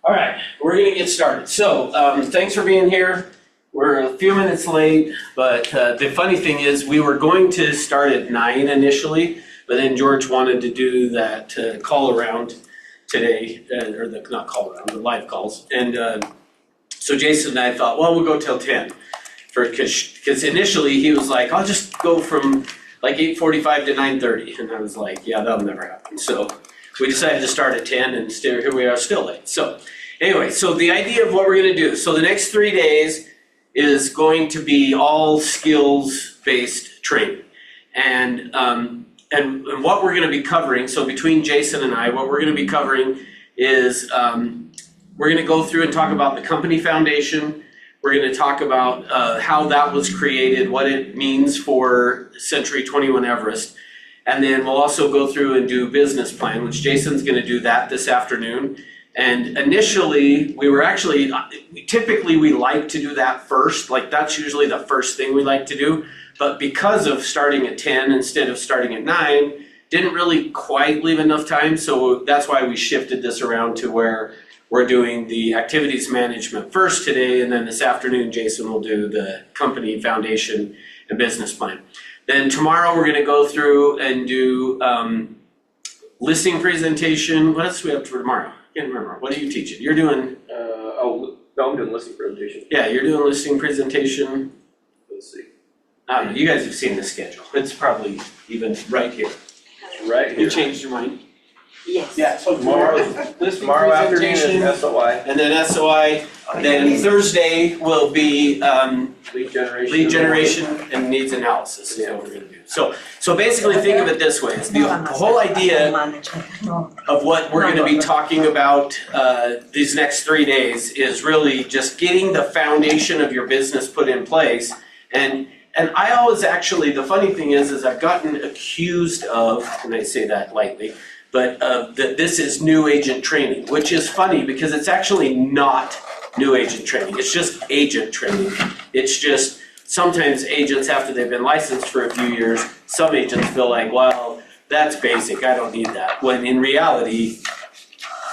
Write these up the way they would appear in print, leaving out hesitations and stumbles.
All right, we're gonna get started. So, thanks for being here. We're a few minutes late, but the funny thing is we were going to start at 9 initially, but then George wanted to do that call around today, or not call around, the live calls. And so Jason and I thought, well, we'll go till 10. Because initially he was like, I'll just go from like 8:45 to 9:30. And I was like, yeah, that'll never happen. So we decided to start at 10 and here we are still late. So anyway, so the idea of what we're gonna do, so the next 3 days is going to be all skills-based training. And what we're gonna be covering, so between Jason and I, what we're gonna be covering is we're gonna go through and talk about the company foundation. We're gonna talk about how that was created, what it means for Century 21 Everest. And then we'll also go through and do business plan, which Jason's gonna do that this afternoon. And initially, typically we like to do that first, like that's usually the first thing we like to do. But because of starting at 10 instead of starting at 9, didn't really quite leave enough time. So that's why we shifted this around to where we're doing the activities management first today, and then this afternoon, Jason will do the company foundation and business plan. Then tomorrow, we're gonna go through and do listing presentation. What else do we have for tomorrow? I can't remember. What are you teaching? You're doing? I'm doing listing presentation. Yeah, you're doing listing presentation. Let's see. I don't know, you guys have seen the schedule. It's probably even right here. Right here. You changed your mind? Yes. Yeah, so Tomorrow afternoon is SOI. And then SOI, then Thursday will be lead generation and needs analysis is what we're gonna do. So basically think of it this way, it's the whole idea of what we're gonna be talking about these next 3 days is really just getting the foundation of your business put in place. And I always actually, the funny thing is I've gotten accused of, and I say that lightly, but that this is new agent training, which is funny because it's actually not new agent training. It's just agent training. It's just sometimes agents, after they've been licensed for a few years, some agents feel like, well, that's basic, I don't need that. When in reality,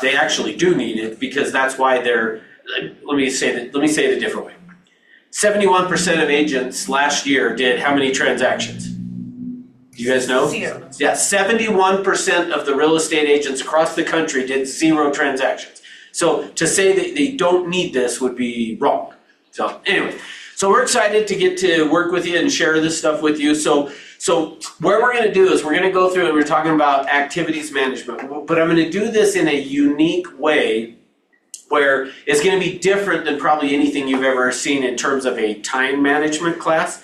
they actually do need it because that's why they're, let me say it a different way. 71% of agents last year did how many transactions? Do you guys know? 0. Yeah, 71% of the real estate agents across the country did 0 transactions. So to say that they don't need this would be wrong. So anyway, so we're excited to get to work with you and share this stuff with you. So where we're gonna do is we're gonna go through and we're talking about activities management, but I'm gonna do this in a unique way where it's gonna be different than probably anything you've ever seen in terms of a time management class.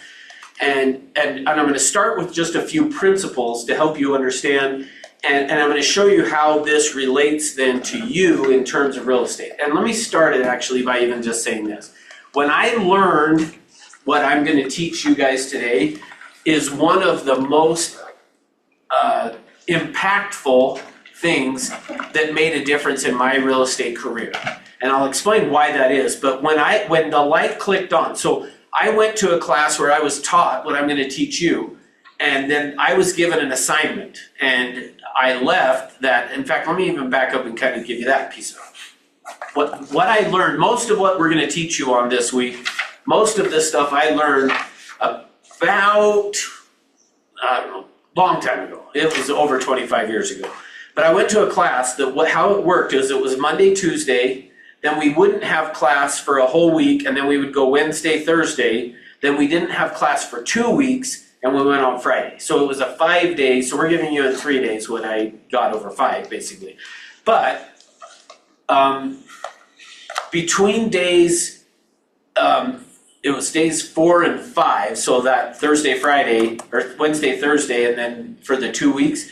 And I'm going to start with just a few principles to help you understand, and I'm going to show you how this relates then to you in terms of real estate. And let me start it actually by even just saying this. When I learned what I'm going to teach you guys today is one of the most impactful things that made a difference in my real estate career. And I'll explain why that is, but when the light clicked on, so I went to a class where I was taught what I'm going to teach you, and then I was given an assignment, and I left that. In fact, let me even back up and kind of give you that piece of it. What I learned, most of what we're going to teach you on this week, most of this stuff I learned about, I don't know, long time ago. It was over 25 years ago. But I went to a class that how it worked is it was Monday, Tuesday, then we wouldn't have class for a whole week, and then we would go Wednesday, Thursday, then we didn't have class for 2 weeks, and we went on Friday. So it was a 5-day, so we're giving you in 3 days what I got over 5, basically. But between days, it was days 4 and 5, so that Thursday, Friday, or Wednesday, Thursday, and then for the 2 weeks,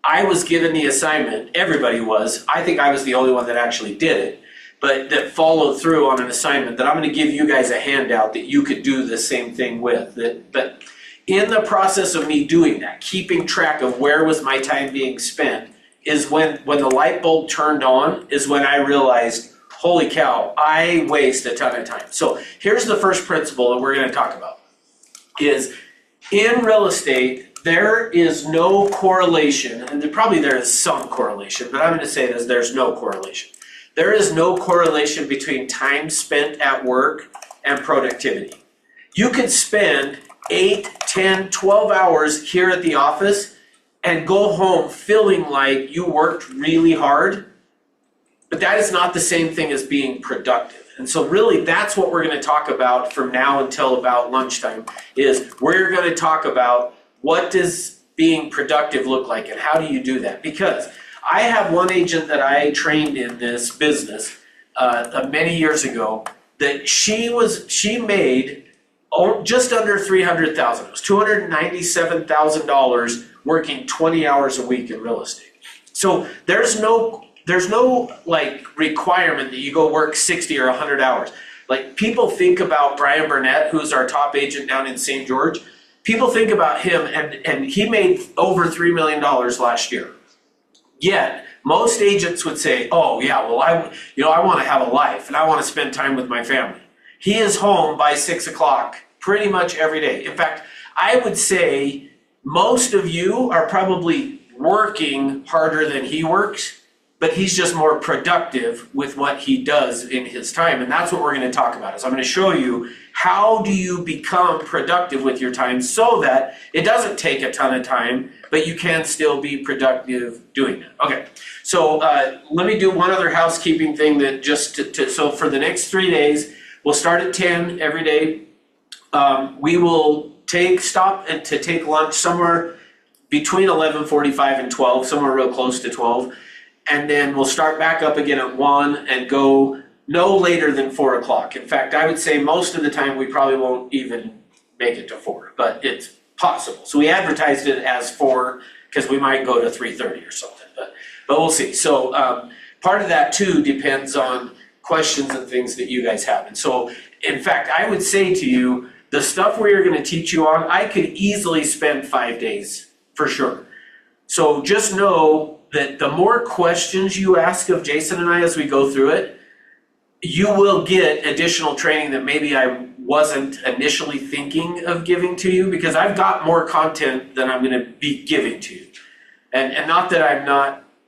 I was given the assignment, everybody was, I think I was the only one that actually did it, but that followed through on an assignment that I'm gonna give you guys a handout that you could do the same thing with. But in the process of me doing that, keeping track of where was my time being spent, is when the light bulb turned on, is when I realized, holy cow, I waste a ton of time. So here's the first principle that we're gonna talk about, is in real estate, there is no correlation, and there is some correlation, but I'm gonna say this, there's no correlation there is no correlation between time spent at work and productivity. You could spend 8, 10, 12 hours here at the office and go home feeling like you worked really hard, but that is not the same thing as being productive. And so really that's what we're going to talk about from now until about lunchtime, is we're going to talk about what does being productive look like and how do you do that? Because I have one agent that I trained in this business many years ago that she made just under $300,000. It was $297,000 working 20 hours a week in real estate. So there's no like requirement that you go work 60 or 100 hours. Like people think about Brian Burnett, who's our top agent down in St. George. People think about him and he made over $3 million last year. Yet most agents would say, oh yeah, well I want to have a life and I want to spend time with my family. He is home by 6 o'clock pretty much every day. In fact, I would say most of you are probably working harder than he works, but he's just more productive with what he does in his time. And that's what we're going to talk about. So I'm going to show you how do you become productive with your time so that it doesn't take a ton of time, but you can still be productive doing it. Okay, so let me do one other housekeeping thing that so for the next 3 days, we'll start at 10 every day. We will stop to take lunch somewhere between 11:45 and 12, somewhere real close to 12. And then we'll start back up again at 1 and go no later than 4 o'clock. In fact, I would say most of the time we probably won't even make it to 4, but it's possible. So we advertised it as 4 because we might go to 3:30 or something, but we'll see. So part of that too depends on questions and things that you guys have. And so, in fact, I would say to you, the stuff we are going to teach you on, I could easily spend 5 days for sure. So just know that the more questions you ask of Jason and I as we go through it, you will get additional training that maybe I wasn't initially thinking of giving to you, because I've got more content than I'm going to be giving to you. And not that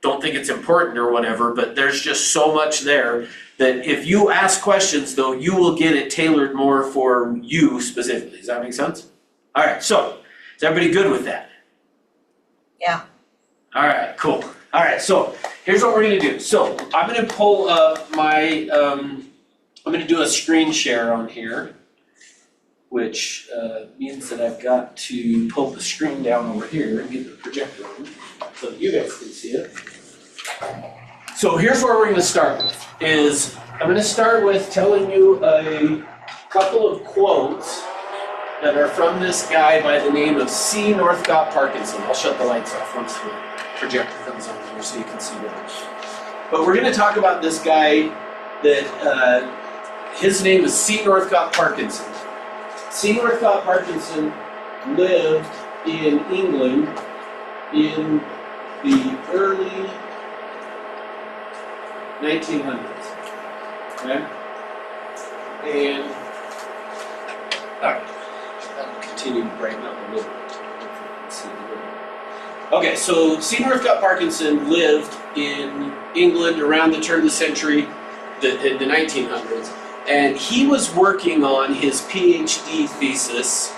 don't think it's important or whatever, but there's just so much there that if you ask questions though, you will get it tailored more for you specifically. Does that make sense? All right, so is everybody good with that? Yeah. All right, cool. All right, so here's what we're gonna do. So I'm gonna pull up my, I'm gonna do a screen share on here, which means that I've got to pull the screen down over here and get the projector on so that you guys can see it. So here's where we're gonna start with, is I'm gonna start with telling you a couple of quotes that are from this guy by the name of C. Northcott Parkinson. I'll shut the lights off once the projector comes on here so you can see it. But we're going to talk about this guy that his name is C. Northcott Parkinson. C. Northcott Parkinson lived in England in the early 1900s. Okay? And all right. Continue to brighten up a little bit. Okay, so C. Northcott Parkinson lived in England around the turn of the century, the 1900s, and he was working on his PhD thesis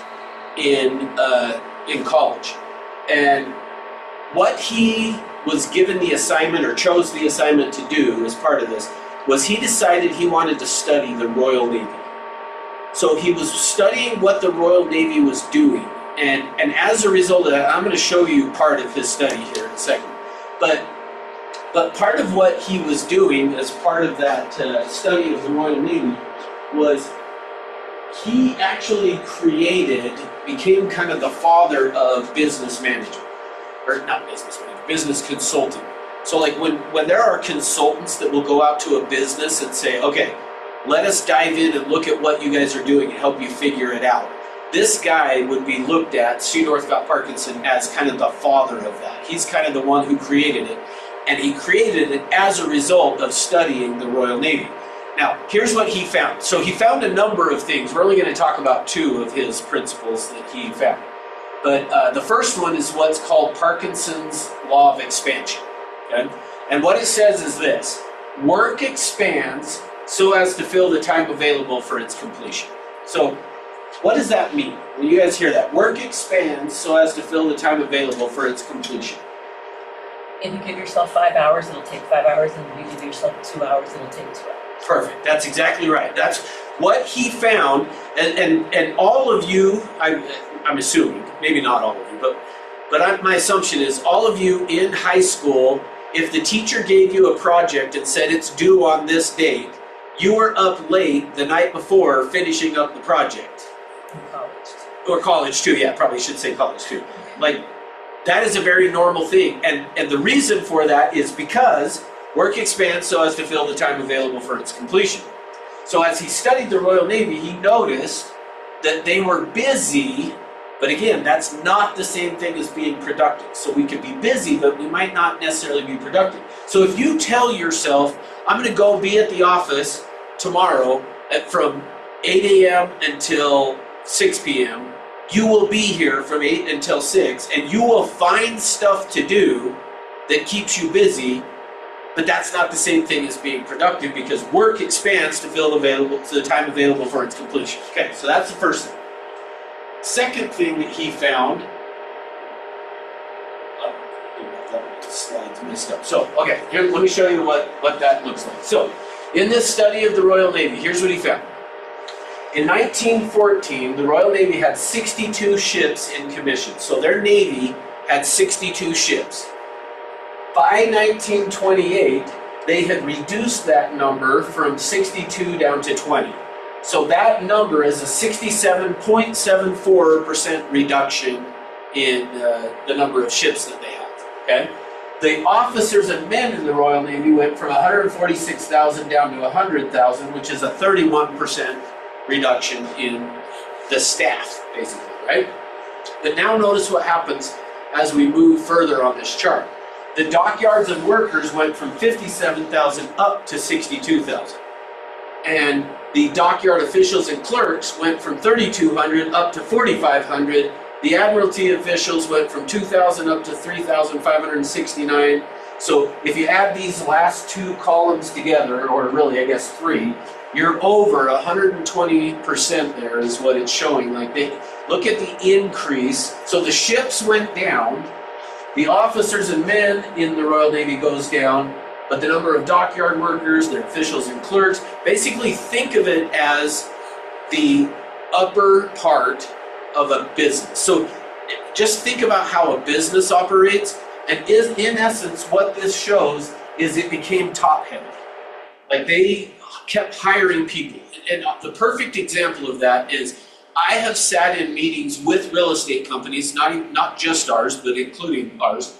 in college. And what he was given the assignment or chose the assignment to do as part of this was he decided he wanted to study the Royal Navy. So he was studying what the Royal Navy was doing, and as a result of that, I'm going to show you part of his study here in a second. But part of what he was doing as part of that study of the Royal Navy was he actually became kind of the father of business management, or not business management, business consulting. So like when there are consultants that will go out to a business and say, okay, let us dive in and look at what you guys are doing and help you figure it out. This guy would be looked at, C. Northcott Parkinson, as kind of the father of that. He's kind of the one who created it. And he created it as a result of studying the Royal Navy. Now, here's what he found. So he found a number of things. We're only going to talk about 2 of his principles that he found. But the first one is what's called Parkinson's Law of Expansion. Okay? And what it says is this, work expands so as to fill the time available for its completion. So what does that mean? When you guys hear that, work expands so as to fill the time available for its completion. If you give yourself 5 hours, it'll take 5 hours, and if you give yourself 2 hours, it'll take 2 hours. Perfect, that's exactly right. That's what he found, and all of you, I'm assuming, maybe not all of you, but my assumption is all of you in high school, if the teacher gave you a project and said it's due on this date, you were up late the night before finishing up the project. In college. Or college too, yeah, probably should say college too. Like, that is a very normal thing. And the reason for that is because work expands so as to fill the time available for its completion. So as he studied the Royal Navy, he noticed that they were busy, but again, that's not the same thing as being productive. So we could be busy, but we might not necessarily be productive. So if you tell yourself, I'm gonna go be at the office tomorrow from 8 a.m. until 6 p.m., you will be here from 8 until 6, and you will find stuff to do that keeps you busy, but that's not the same thing as being productive because work expands to fill the time available for its completion. Okay, so that's the first thing. Second thing that he found, slides messed up. So, okay, here, let me show you what that looks like. So, in this study of the Royal Navy, here's what he found. In 1914, the Royal Navy had 62 ships in commission. So their Navy had 62 ships. By 1928, they had reduced that number from 62 down to 20. So that number is a 67.74% reduction in the number of ships that they have, okay? The officers and men in the Royal Navy went from 146,000 down to 100,000, which is a 31% reduction in the staff, basically, right? But now notice what happens as we move further on this chart. The dockyards and workers went from 57,000 up to 62,000. And the dockyard officials and clerks went from 3,200 up to 4,500. The Admiralty officials went from 2,000 up to 3,569. So if you add these last two columns together, or really I guess three, you're over 120% there is what it's showing. Like, they look at the increase. So the ships went down, the officers and men in the Royal Navy goes down, but the number of dockyard workers, their officials and clerks, basically think of it as the upper part of a business. So just think about how a business operates, and in essence what this shows is it became top heavy. Like, they kept hiring people. And the perfect example of that is I have sat in meetings with real estate companies, not just ours, but including ours,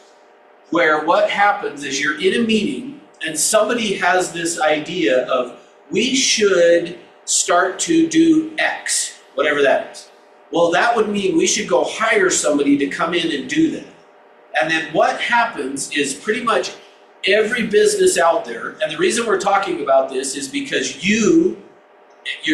where what happens is you're in a meeting and somebody has this idea of, we should start to do X, whatever that is. Well, that would mean we should go hire somebody to come in and do that. And then what happens is pretty much every business out there, and the reason we're talking about this is because you're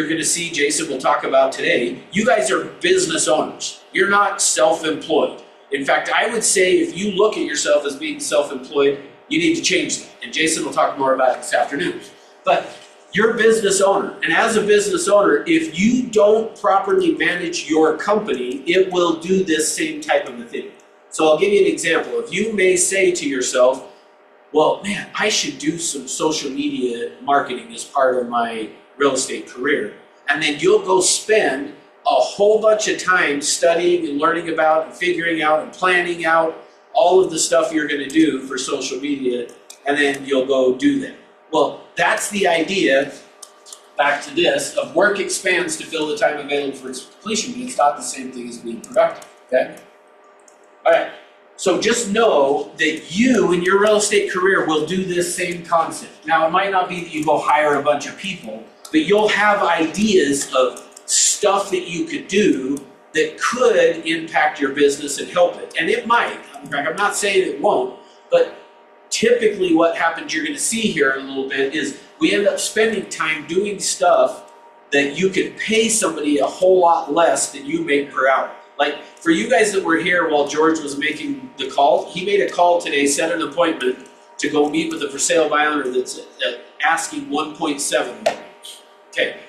gonna see, Jason will talk about today, you guys are business owners. You're not self-employed. In fact, I would say if you look at yourself as being self-employed, you need to change that. And Jason will talk more about it this afternoon. But you're a business owner. And as a business owner, if you don't properly manage your company, it will do this same type of a thing. So I'll give you an example. If you may say to yourself, well, man, I should do some social media marketing as part of my real estate career. And then you'll go spend a whole bunch of time studying and learning about and figuring out and planning out all of the stuff you're gonna do for social media, and then you'll go do that. Well, that's the idea, back to this, of work expands to fill the time available for its completion, but it's not the same thing as being productive, okay? All right, so just know that you in your real estate career will do this same concept. Now, it might not be that you go hire a bunch of people, but you'll have ideas of stuff that you could do that could impact your business and help it. And it might. In fact, I'm not saying it won't, but typically what happens, you're gonna see here in a little bit, is we end up spending time doing stuff that you could pay somebody a whole lot less than you make per hour. Like, for you guys that were here while George was making the call, he made a call today, set an appointment to go meet with a for sale by owner that's asking 1.7. Okay,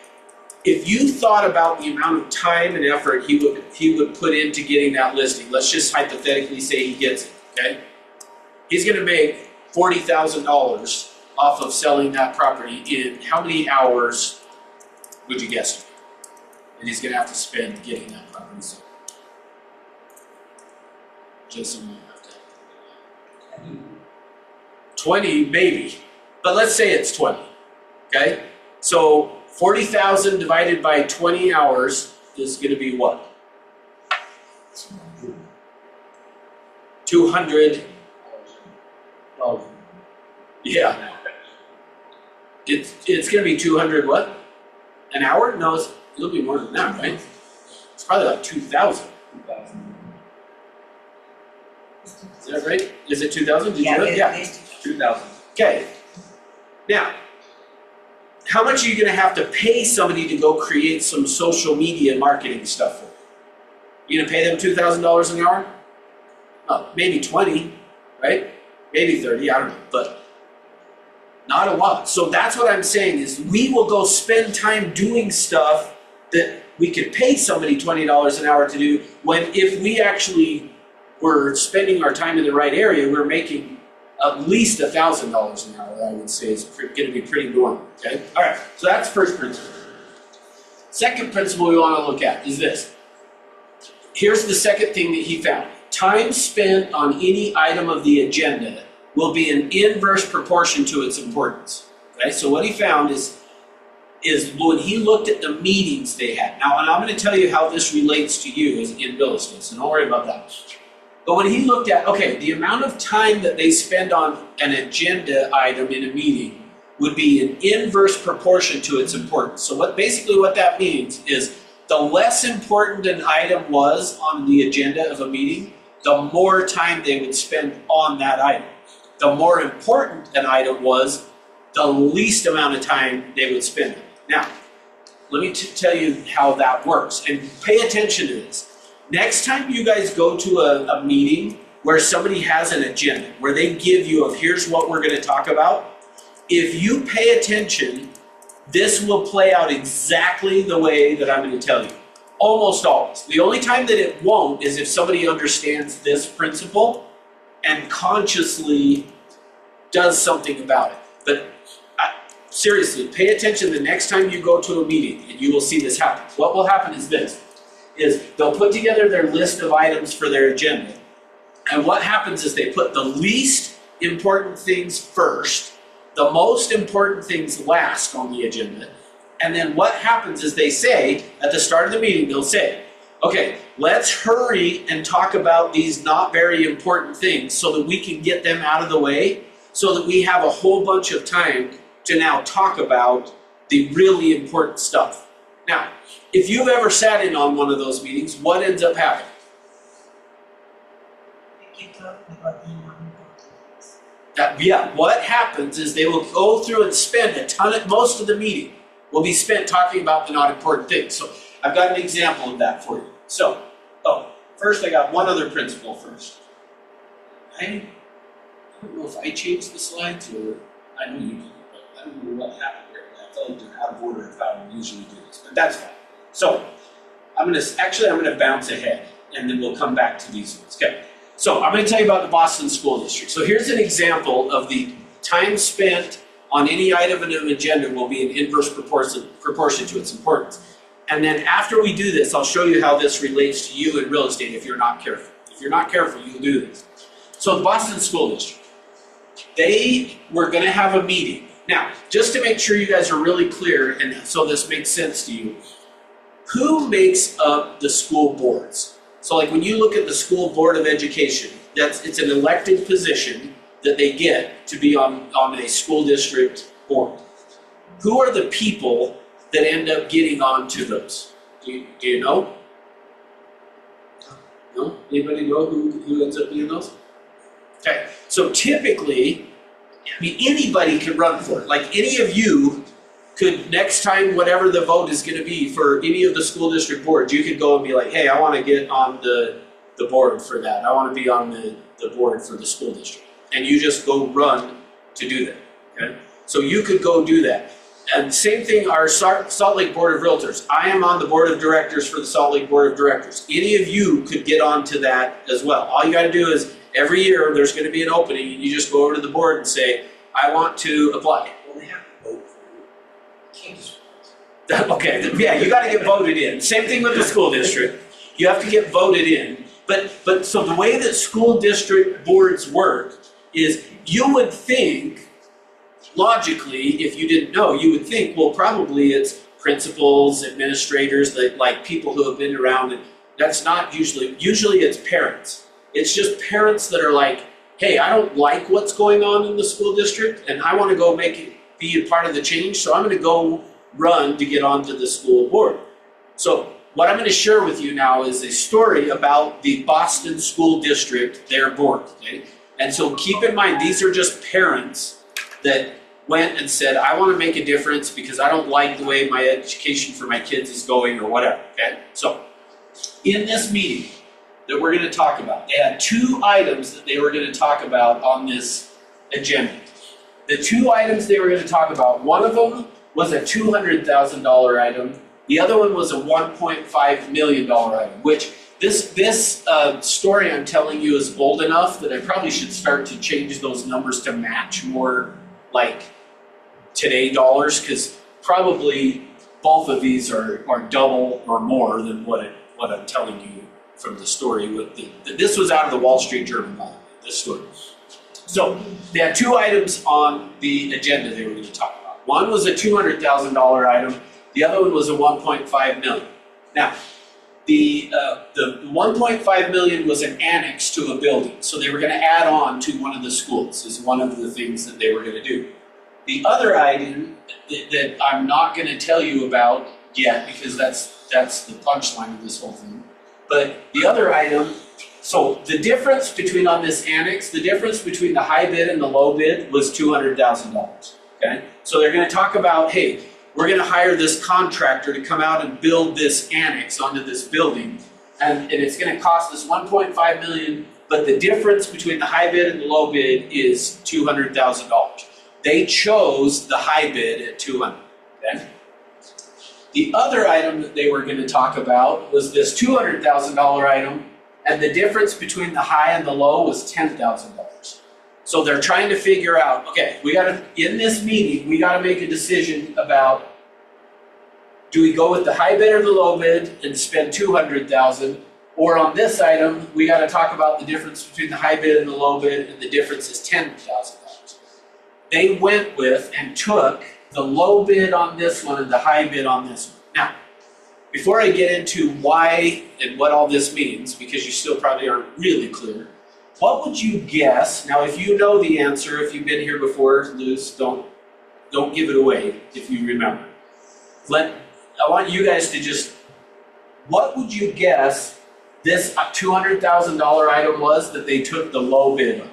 if you thought about the amount of time and effort he would put into getting that listing, let's just hypothetically say he gets it, okay? He's gonna make $40,000 off of selling that property in how many hours would you guess? And he's gonna have to spend getting that property sold. Jason will have to. 20 maybe, but let's say it's 20, okay? So 40,000 divided by 20 hours is gonna be what? 200. Yeah. It's gonna be 200 what? An hour? No, it'll be more than that, right? It's probably like 2,000. Is that right? Is it 2,000? Did you do it? Yeah. 2,000. Okay. Now, how much are you gonna have to pay somebody to go create some social media marketing stuff for you? You gonna pay them $2,000 an hour? Oh, maybe 20, right? Maybe 30, I don't know, but not a lot. So that's what I'm saying is we will go spend time doing stuff that we could pay somebody $20 an hour to do, when if we actually were spending our time in the right area, we're making at least $1,000 an hour, I would say is gonna be pretty normal, okay? All right, so that's first principle. Second principle we wanna look at is this. Here's the second thing that he found. Time spent on any item of the agenda will be in inverse proportion to its importance, okay? So what he found is when he looked at the meetings they had. Now, and I'm gonna tell you how this relates to you as in real estate, so don't worry about that. But when he looked at, okay, the amount of time that they spend on an agenda item in a meeting would be in inverse proportion to its importance. So what that means is the less important an item was on the agenda of a meeting, the more time they would spend on that item. The more important an item was, the least amount of time they would spend. Now, let me tell you how that works, and pay attention to this. Next time you guys go to a meeting where somebody has an agenda, where they give you here's what we're gonna talk about, if you pay attention, this will play out exactly the way that I'm gonna tell you. Almost always. The only time that it won't is if somebody understands this principle and consciously does something about it. But seriously, pay attention the next time you go to a meeting and you will see this happen. What will happen is this, is they'll put together their list of items for their agenda. And what happens is they put the least important things first, the most important things last on the agenda. And then what happens is they say, at the start of the meeting, they'll say, okay, let's hurry and talk about these not very important things so that we can get them out of the way, so that we have a whole bunch of time to now talk about the really important stuff. Now, if you've ever sat in on one of those meetings, what ends up happening? We keep talking about the non-important things. What happens is they will go through and spend most of the meeting will be spent talking about the not important things. So I've got an example of that for you. So, first I got one other principle first. I don't know if I changed the slides or I know you did, but I don't know what happened there. I felt like they're out of order of how we usually do this, but that's fine. So I'm gonna bounce ahead and then we'll come back to these ones. Okay. So I'm gonna tell you about the Boston School District. So here's an example of the time spent on any item in an agenda will be in inverse proportion to its importance. And then after we do this, I'll show you how this relates to you in real estate if you're not careful. If you're not careful, you'll do this. So the Boston School District, they were gonna have a meeting. Now, just to make sure you guys are really clear and so this makes sense to you, who makes up the school boards? So like when you look at the School Board of Education, it's an elected position that they get to be on a school district board. Who are the people that end up getting onto those? Do you know? No? Anybody know who ends up being those? Okay, so typically, anybody can run for it. Like any of you could, next time, whatever the vote is gonna be for any of the school district boards, you could go and be like, hey, I wanna get on the board for that. I wanna be on the board for the school district. And you just go run to do that, okay? So you could go do that. And same thing, our Salt Lake Board of Realtors. I am on the board of directors for the Salt Lake Board of Directors. Any of you could get onto that as well. All you gotta do is, every year, there's gonna be an opening, and you just go over to the board and say, I want to apply. Well, they have to vote for you. Can't just. Okay, yeah, you gotta get voted in. Same thing with the school district. You have to get voted in. But so the way that school district boards work is, you would think, logically, if you didn't know, you would think, well, probably it's principals, administrators, like people who have been around, and that's not usually it's parents. It's just parents that are like, hey, I don't like what's going on in the school district, and I wanna go be a part of the change, so I'm gonna go run to get onto the school board. So what I'm gonna share with you now is a story about the Boston School District, their board, okay? And so keep in mind, these are just parents that went and said, I wanna make a difference because I don't like the way my education for my kids is going or whatever, okay? So, in this meeting that we're gonna talk about, they had 2 items that they were gonna talk about on this agenda. The 2 items they were gonna talk about, one of them was a $200,000 item, the other one was a $1.5 million item, which this story I'm telling you is old enough that I probably should start to change those numbers to match more like today dollars, because probably both of these are double or more than what I'm telling you from the story. This was out of the Wall Street Journal, by the way, this story. So they had 2 items on the agenda they were going to talk about. One was a $200,000 item, the other one was a $1.5 million. Now, the $1.5 million was an annex to a building, so they were going to add on to one of the schools, is one of the things that they were going to do. The other item that I'm not going to tell you about yet, because that's the punchline of this whole thing, but the other item, so the difference between on this annex, the difference between the high bid and the low bid was $200,000, okay? So they're going to talk about, hey, we're going to hire this contractor to come out and build this annex onto this building, and it's going to cost us $1.5 million, but the difference between the high bid and the low bid is $200,000. They chose the high bid at $200,000, okay? The other item that they were going to talk about was this $200,000 item, and the difference between the high and the low was $10,000. So they're trying to figure out, okay, in this meeting, we gotta make a decision about, do we go with the high bid or the low bid and spend $200,000? Or on this item, we gotta talk about the difference between the high bid and the low bid, and the difference is $10,000. They went with and took the low bid on this one and the high bid on this one. Now, before I get into why and what all this means, because you still probably aren't really clear, what would you guess? Now, if you know the answer, if you've been here before, Luz, don't give it away if you remember. I want you guys to just, what would you guess this $200,000 item was that they took the low bid on?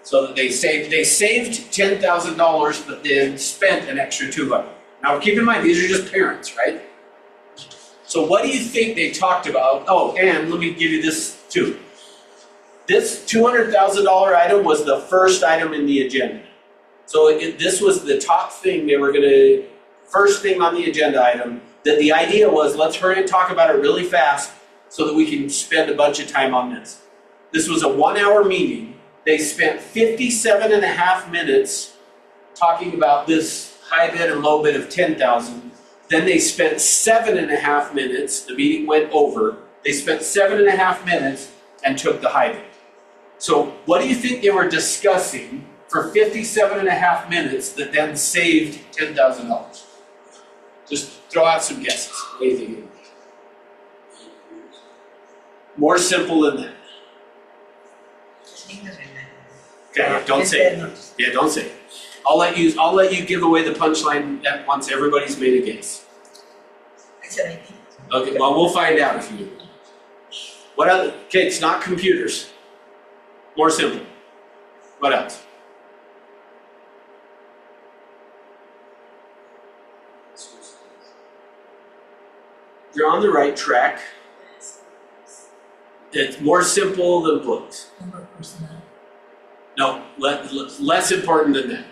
So that they saved $10,000, but then spent an extra $200,000. Now, keep in mind, these are just parents, right? So what do you think they talked about? Oh, and let me give you this too. This $200,000 item was the first item in the agenda. So this was the top thing they were first thing on the agenda item, that the idea was, let's hurry and talk about it really fast so that we can spend a bunch of time on this. This was a 1-hour meeting. They spent 57.5 minutes talking about this high bid and low bid of $10,000. Then they spent 7.5 minutes, the meeting went over, they spent 7.5 minutes and took the high bid. So what do you think they were discussing for 57.5 minutes that then saved $10,000? Just throw out some guesses. What do you think? More simple than that. Okay, don't say it. Yeah, don't say it. I'll let you give away the punchline once everybody's made a guess. I said I think. Okay, well, we'll find out if you do. What other? Okay, it's not computers. More simple. What else? You're on the right track. It's more simple than books. Number of personnel. No, less important than that.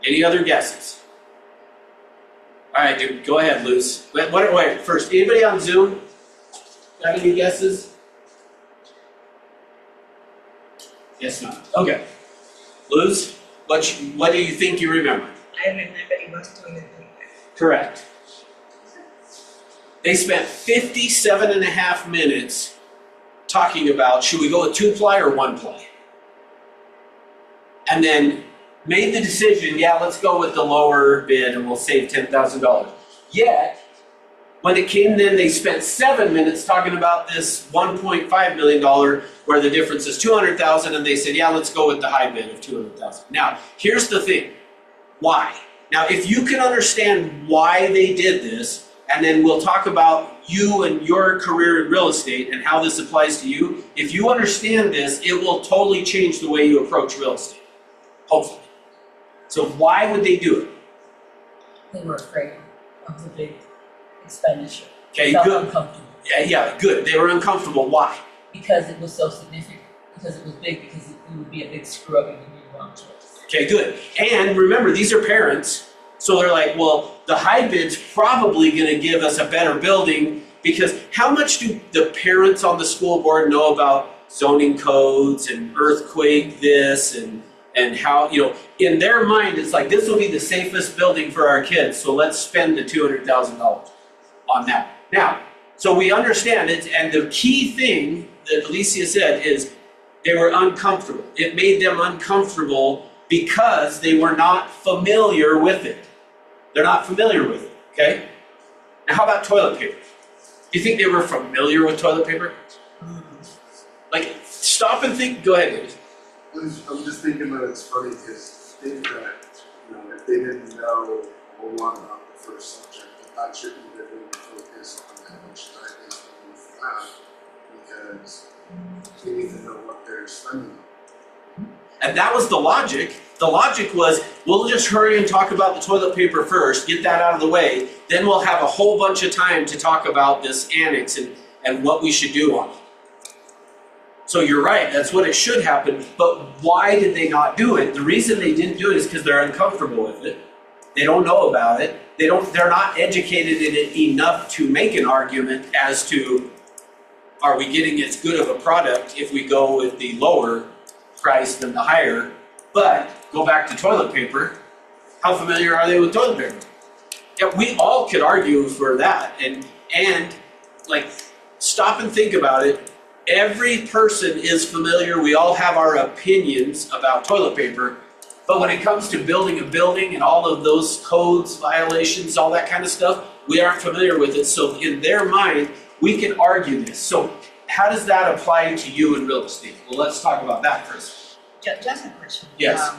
Any other guesses? All right, dude, go ahead, Luz. Wait, first, anybody on Zoom? Got any guesses? Yes, not. Okay. Luz, what do you think you remember? I remember it was toilet paper. Correct. They spent 57 and a half minutes talking about, should we go with 2-ply or 1-ply? And then made the decision, yeah, let's go with the lower bid and we'll save $10,000. Yet, when it came then, they spent 7 minutes talking about this $1.5 million where the difference is $200,000, and they said, yeah, let's go with the high bid of $200,000. Now, here's the thing. Why? Now, if you can understand why they did this, and then we'll talk about you and your career in real estate and how this applies to you. If you understand this, it will totally change the way you approach real estate. Hopefully. So why would they do it? They were afraid of the big expenditure. Okay, Felt good. uncomfortable Yeah, good. They were uncomfortable. Why? because it was so significant, because it was big, because it would be a big screw up if you made the wrong choice. Okay, good. And remember, these are parents, so they're like, well, the high bid's probably gonna give us a better building, because how much do the parents on the school board know about zoning codes and earthquake this and how, in their mind, it's like, this will be the safest building for our kids, so let's spend the $200,000 on that. Now, so we understand it, and the key thing that Alicia said is they were uncomfortable. It made them uncomfortable because they were not familiar with it. They're not familiar with it, okay? Now, how about toilet paper? Do you think they were familiar with toilet paper? Like, stop and think. Go ahead, David. I'm just thinking that it's funny because think that, if they didn't know a whole lot about the first subject, that shouldn't have really focused on that much time they spend for that, because they need to know what they're spending on. And that was the logic. The logic was, we'll just hurry and talk about the toilet paper first, get that out of the way, then we'll have a whole bunch of time to talk about this annex and what we should do on it. So you're right, that's what it should happen, but why did they not do it? The reason they didn't do it is because they're uncomfortable with it. They don't know about it. They're not educated in it enough to make an argument as to, are we getting as good of a product if we go with the lower price than the higher? But go back to toilet paper. How familiar are they with toilet paper? Yeah, we all could argue for that, and like, stop and think about it. Every person is familiar. We all have our opinions about toilet paper, but when it comes to building a building and all of those codes, violations, all that kind of stuff, we aren't familiar with it. So in their mind, we can argue this. So how does that apply to you in real estate? Well, let's talk about that first. Just a question. Yes.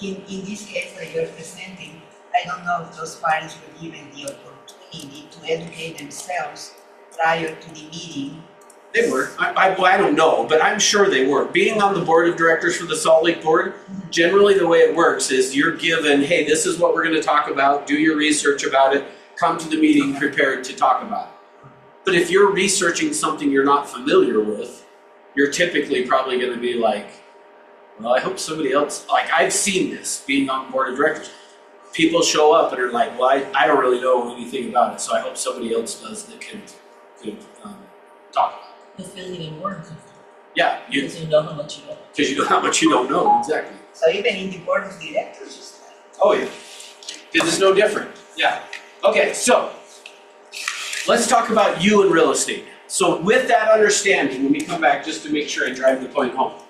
In this case that you're presenting, I don't know if those parents were given the opportunity to educate themselves prior to the meeting. They were. I don't know, but I'm sure they were. Being on the board of directors for the Salt Lake Board, generally the way it works is you're given, hey, this is what we're going to talk about, do your research about it, come to the meeting prepared to talk about it. But if you're researching something you're not familiar with, you're typically probably going to be like, well, I hope somebody else, like I've seen this being on the board of directors. People show up and are like, well, I don't really know anything about it, so I hope somebody else does that can talk about it. You're feeling even more uncomfortable Yeah, because you know how much you know. because you know how much you don't know, exactly. So even in the board of directors, it's like, Oh yeah, this is no different, yeah. Okay, so, let's talk about you in real estate. So with that understanding, let me come back just to make sure I drive the point home.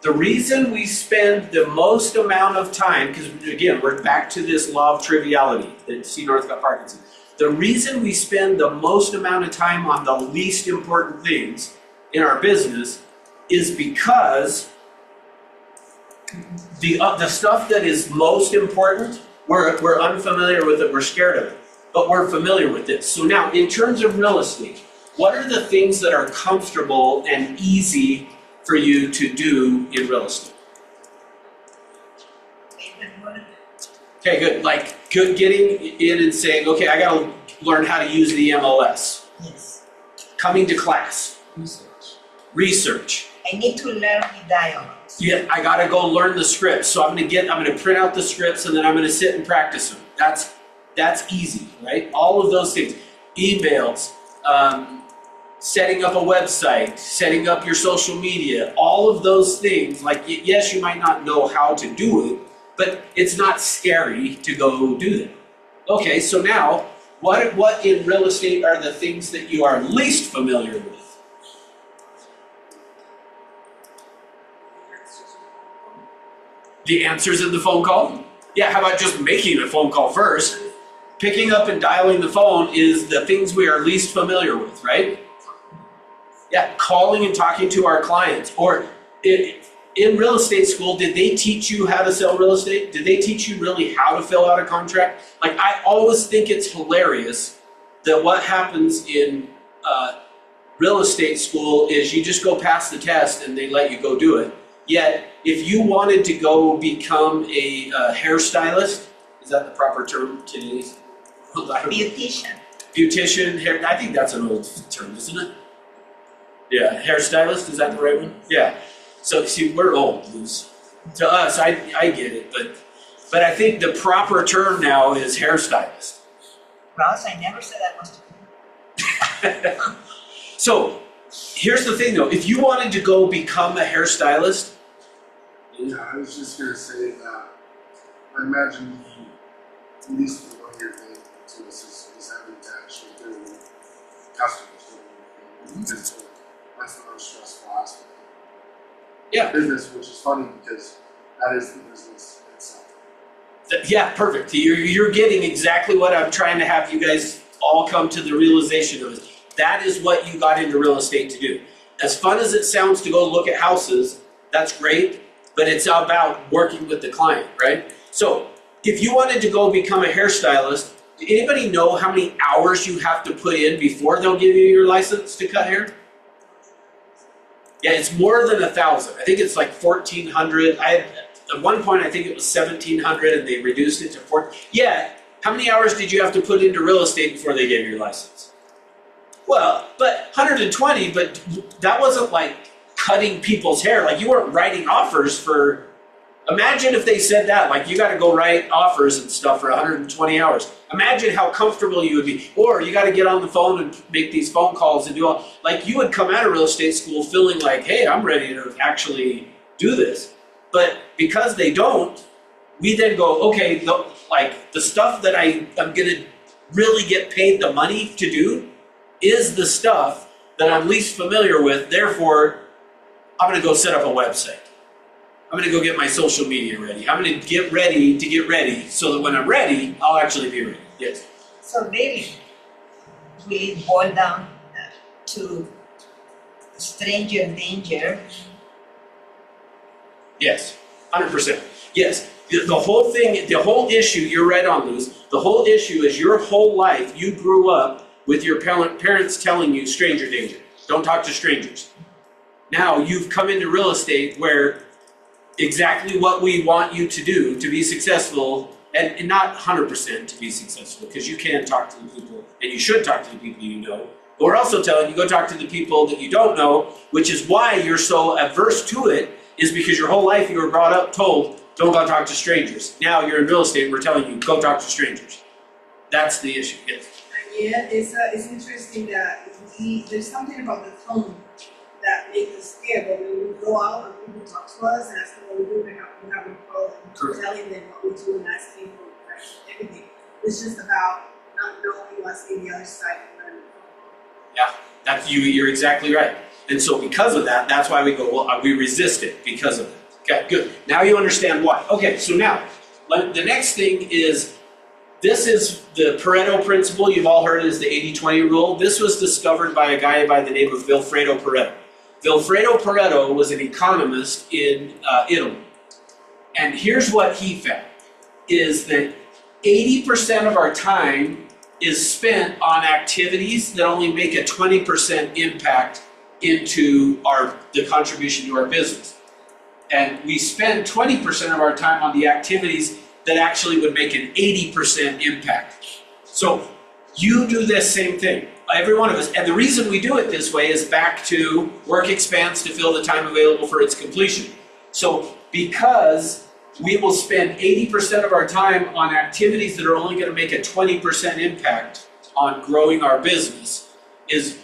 The reason we spend the most amount of time, because again, we're back to this law of triviality that C. Northcott Parkinson. The reason we spend the most amount of time on the least important things in our business is because the stuff that is most important, we're unfamiliar with it, we're scared of it, but we're familiar with it. So now, in terms of real estate, what are the things that are comfortable and easy for you to do in real estate? paperwork. Okay, good. Like getting in and saying, okay, I gotta learn how to use the MLS. Yes. Coming to class, Research. research. I need to learn the dialogues. Yeah, I gotta go learn the scripts, so I'm gonna print out the scripts and then I'm gonna sit and practice them. That's easy, right? All of those things, emails, setting up a website, setting up your social media, all of those things, like, yes, you might not know how to do it, but it's not scary to go do that. Okay, so now, what in real estate are the things that you are least familiar with? The answers in the phone call? Yeah, how about just making a phone call first? Picking up and dialing the phone is the things we are least familiar with, right? Yeah, calling and talking to our clients. Or in real estate school, did they teach you how to sell real estate? Did they teach you really how to fill out a contract? Like, I always think it's hilarious that what happens in real estate school is you just go pass the test and they let you go do it. Yet, if you wanted to go become a hairstylist, is that the proper term today? Beautician. Beautician, hair, I think that's an old term, isn't it? Yeah, hairstylist, is that the right one? Yeah. So, see, we're old, Luz. To us, I get it, but I think the proper term now is hairstylist. Ross, I never said I was. So, here's the thing though, if you wanted to go become a hairstylist, Yeah, I was just gonna say that, I imagine at least for one year thing to us is having to actually deal with customers. Because that's the most stressful aspect. Yeah. Business, which is funny because that is the business itself. yeah, perfect. You're getting exactly what I'm trying to have you guys all come to the realization of. That is what you got into real estate to do. As fun as it sounds to go look at houses, that's great, but it's about working with the client, right? So if you wanted to go become a hairstylist, do anybody know how many hours you have to put in before they'll give you your license to cut hair? Yeah, it's more than 1,000. I think it's like 1,400. At one point, I think it was 1,700 and they reduced it to 4. Yeah, how many hours did you have to put into real estate before they gave you your license? Well, but 120, but that wasn't like cutting people's hair. Like, you weren't writing offers for, imagine if they said that, like, you gotta go write offers and stuff for 120 hours. Imagine how comfortable you would be. Or you gotta get on the phone and make these phone calls and do all, like, you would come out of real estate school feeling like, hey, I'm ready to actually do this. But because they don't, we then go, okay, the stuff that I'm gonna really get paid the money to do is the stuff that I'm least familiar with, therefore, I'm gonna go set up a website. I'm gonna go get my social media ready. I'm gonna get ready to get ready so that when I'm ready, I'll actually be ready. Yes? So really, we boil down to stranger danger. Yes, 100%. Yes, the whole thing, the whole issue, you're right on, Luz. The whole issue is your whole life, you grew up with your parents telling you stranger danger. Don't talk to strangers. Now you've come into real estate where exactly what we want you to do to be successful, and not 100% to be successful, because you can talk to the people, and you should talk to the people you know. But we're also telling you, go talk to the people that you don't know, which is why you're so averse to it, is because your whole life you were brought up told, don't go talk to strangers. Now you're in real estate and we're telling you, go talk to strangers. That's the issue, yes. Yeah, it's interesting that there's something about the tone that makes us scared. But when we go out and people talk to us and ask them what we do, we have them call and telling them what we do and asking for everything. It's just about not knowing what's in the other side of the Yeah, that's you're exactly right. And so because of that, that's why we go, well, we resist it because of that. Okay, good. Now you understand why. Okay, so now, the next thing is, this is the Pareto principle. You've all heard it as the 80-20 rule. This was discovered by a guy by the name of Vilfredo Pareto. Vilfredo Pareto was an economist in Italy. And here's what he found, is that 80% of our time is spent on activities that only make a 20% impact into the contribution to our business. And we spend 20% of our time on the activities that actually would make an 80% impact. So you do this same thing. every one of us. And the reason we do it this way is back to work expands to fill the time available for its completion. So because we will spend 80% of our time on activities that are only going to make a 20% impact on growing our business is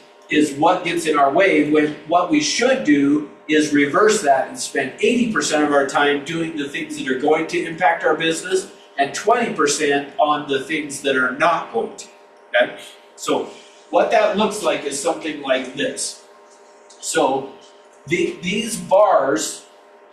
what gets in our way, when what we should do is reverse that and spend 80% of our time doing the things that are going to impact our business and 20% on the things that are not going to, okay? So what that looks like is something like this. So these bars,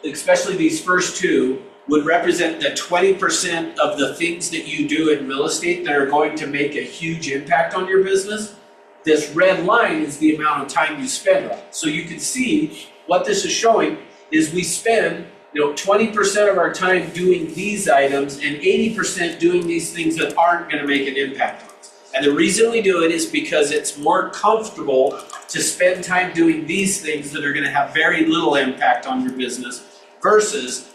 especially these first two, would represent the 20% of the things that you do in real estate that are going to make a huge impact on your business. This red line is the amount of time you spend on it. So you can see what this is showing is we spend 20% of our time doing these items and 80% doing these things that aren't going to make an impact on us. And the reason we do it is because it's more comfortable to spend time doing these things that are going to have very little impact on your business versus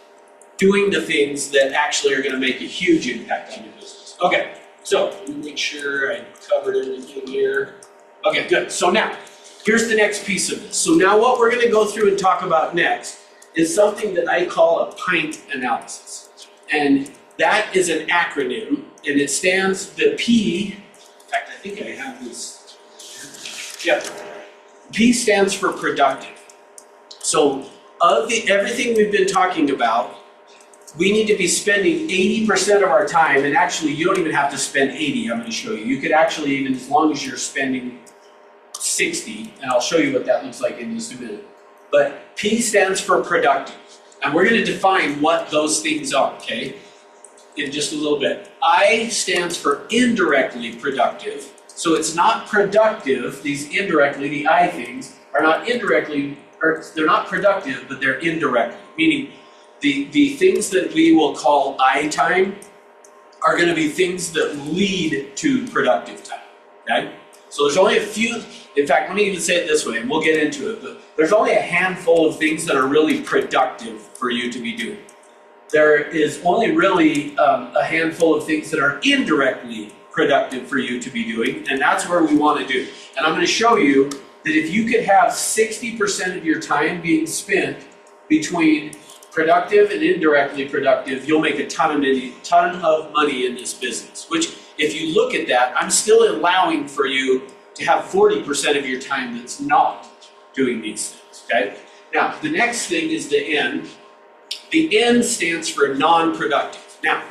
doing the things that actually are going to make a huge impact on your business. Okay, so let me make sure I covered everything here. Okay, good. So now, here's the next piece of this. So now what we're going to go through and talk about next is something that I call a PINT analysis. And that is an acronym, and it stands, the P, in fact, I think I have this. Yep. P stands for productive. So of everything we've been talking about, we need to be spending 80% of our time, and actually you don't even have to spend 80, I'm going to show you. You could actually, even as long as you're spending 60, and I'll show you what that looks like in just a minute. But P stands for productive. And we're going to define what those things are, okay, in just a little bit. I stands for indirectly productive. So it's not productive, these indirectly, the I things, are not indirectly, or they're not productive, but they're indirectly. Meaning the things that we will call I time are going to be things that lead to productive time, okay? So there's only a few, in fact, let me even say it this way, and we'll get into it, but there's only a handful of things that are really productive for you to be doing. There is only really a handful of things that are indirectly productive for you to be doing, and that's where we want to do. And I'm going to show you that if you could have 60% of your time being spent between productive and indirectly productive, you'll make a ton of money in this business, which if you look at that, I'm still allowing for you to have 40% of your time that's not doing these things, okay? Now, the next thing is the N. The N stands for non-productive. Now,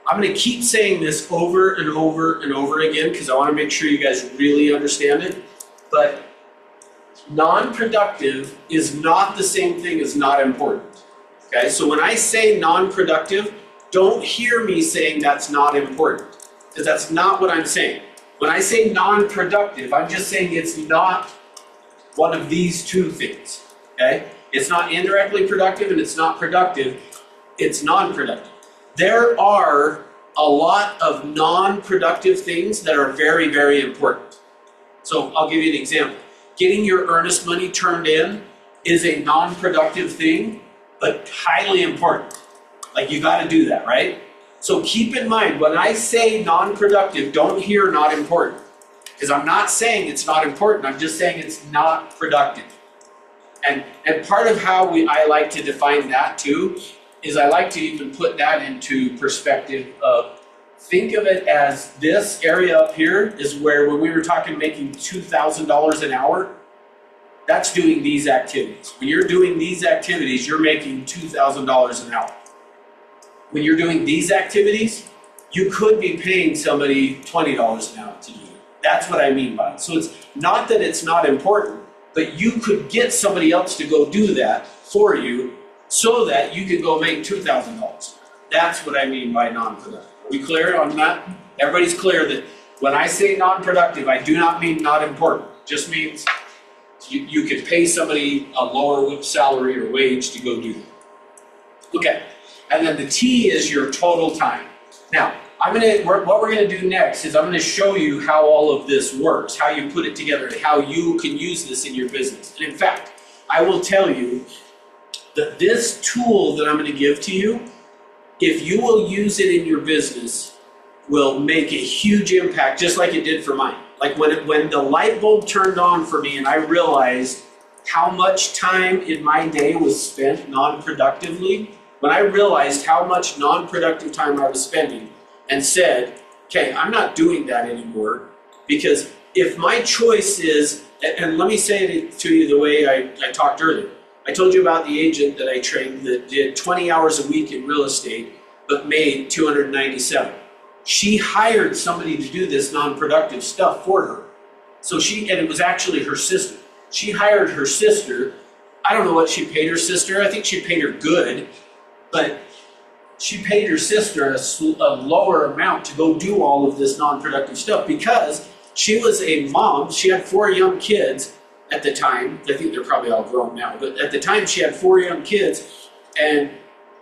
I'm going to keep saying this over and over and over again because I want to make sure you guys really understand it, but non-productive is not the same thing as not important. Okay, so when I say non-productive, don't hear me saying that's not important, because that's not what I'm saying. When I say non-productive, I'm just saying it's not one of these two things, okay? It's not indirectly productive and it's not productive, it's non-productive. There are a lot of non-productive things that are very, very important. So I'll give you an example. Getting your earnest money turned in is a non-productive thing, but highly important. Like, you got to do that, right? So keep in mind, when I say non-productive, don't hear not important. Because I'm not saying it's not important, I'm just saying it's not productive. And part of how I like to define that too, is I like to even put that into perspective of, think of it as this area up here is where, when we were talking making $2,000 an hour, that's doing these activities. When you're doing these activities, you're making $2,000 an hour. When you're doing these activities, you could be paying somebody $20 an hour to do it. That's what I mean by it. So it's not that it's not important, but you could get somebody else to go do that for you so that you could go make $2,000. That's what I mean by non-productive. Are we clear on that? Everybody's clear that when I say non-productive, I do not mean not important. It just means you could pay somebody a lower salary or wage to go do that. Okay, and then the T is your total time. Now, what we're gonna do next is I'm gonna show you how all of this works, how you put it together, and how you can use this in your business. And in fact, I will tell you that this tool that I'm gonna give to you, if you will use it in your business, will make a huge impact, just like it did for mine. Like when the light bulb turned on for me and I realized how much time in my day was spent non-productively, when I realized how much non-productive time I was spending and said, okay, I'm not doing that anymore, because if my choice is, and let me say it to you the way I talked earlier. I told you about the agent that I trained that did 20 hours a week in real estate, but made 297. She hired somebody to do this non-productive stuff for her. So and it was actually her sister. She hired her sister. I don't know what she paid her sister. I think she paid her good, but she paid her sister a lower amount to go do all of this non-productive stuff because she was a mom. She had 4 young kids at the time. I think they're probably all grown now, but at the time she had 4 young kids, and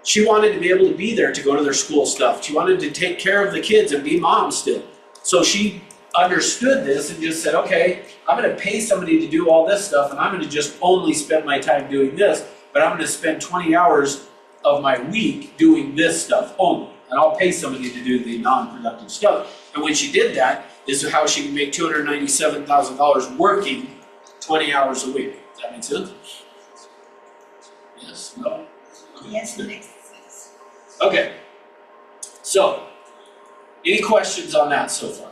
she wanted to be able to be there to go to their school stuff. She wanted to take care of the kids and be mom still. So she understood this and just said, okay, I'm gonna pay somebody to do all this stuff and I'm gonna just only spend my time doing this, but I'm gonna spend 20 hours of my week doing this stuff only. And I'll pay somebody to do the non-productive stuff. And when she did that, this is how she can make $297,000 working 20 hours a week. Does that make sense? Yes, no? Yes, it makes sense. Okay. So, any questions on that so far?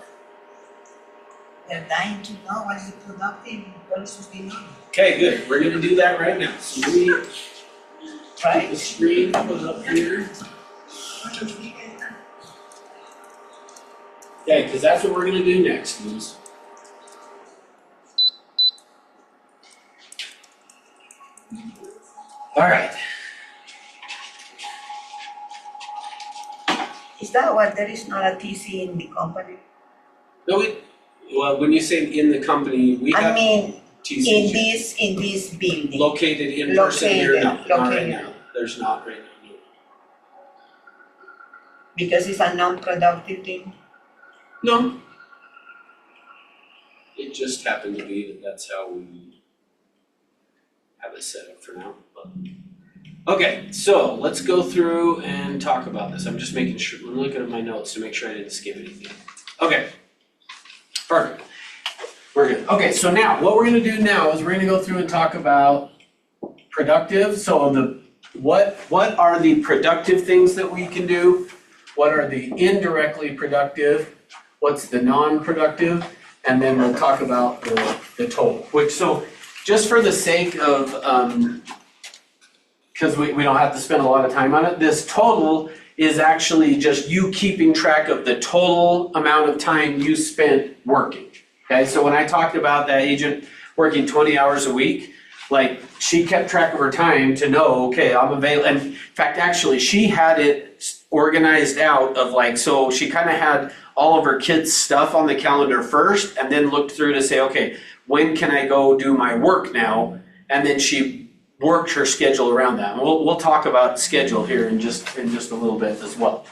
They're dying to know what is productive versus the non. Okay, good. We're gonna do that right now. So we put the Right? screen, put it up here. Okay, because that's what we're gonna do next, Liz. All right. Is that why there is not a TC in the company? No, well, when you say in the company, we I have mean, TCs in this building. located in person here. No, not right Located. now. There's not right now. No. Because it's a non-productive thing. No. It just happened to be that that's how we have it set up for now. But. Okay, so let's go through and talk about this. I'm just making sure, I'm looking at my notes to make sure I didn't skip anything. Okay, perfect. We're good. Okay, so now what we're gonna do now is we're gonna go through and talk about productive. So what are the productive things that we can do? What are the indirectly productive? What's the non-productive? And then we'll talk about the total. So just for the sake of, because we don't have to spend a lot of time on it, this total is actually just you keeping track of the total amount of time you spent working. Okay, so when I talked about that agent working 20 hours a week, like she kept track of her time to know, okay, I'm available. And in fact, actually, she had it organized out of like, so she kind of had all of her kids' stuff on the calendar first and then looked through to say, okay, when can I go do my work now? And then she worked her schedule around that. And we'll talk about schedule here in just a little bit as well.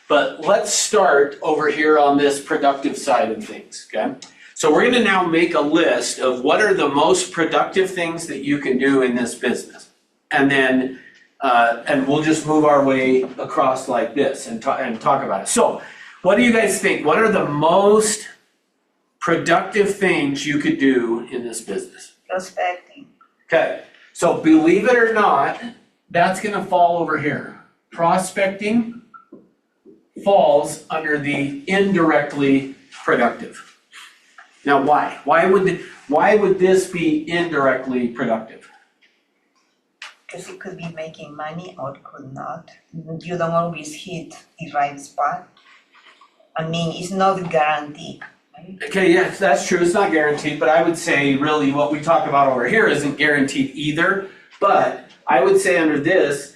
But let's start over here on this productive side of things, okay? So we're gonna now make a list of what are the most productive things that you can do in this business. And then, and we'll just move our way across like this and talk about it. So what do you guys think? What are the most productive things you could do in this business? Prospecting. Okay, so believe it or not, that's gonna fall over here. Prospecting falls under the indirectly productive. Now why? Why would this be indirectly productive? Because you could be making money or could not. You don't always hit the right spot. I mean, it's not guaranteed, right? Okay, yes, that's true, it's not guaranteed, but I would say really what we talk about over here isn't guaranteed either. But I would say under this,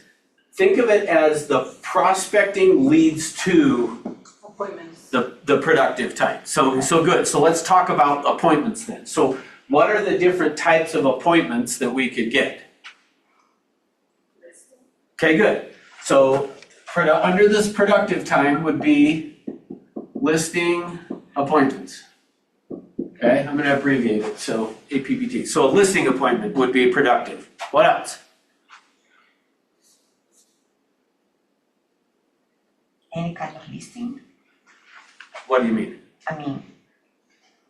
think of it as the prospecting leads to Appointments. the productive type. So good. So let's talk about appointments then. So what are the different types of appointments that we could get? Okay, good. So under this productive time would be listing appointments. Okay, I'm gonna abbreviate it, so APPT. So a listing appointment would be productive. What else? Any kind of listing. What do you mean? I mean,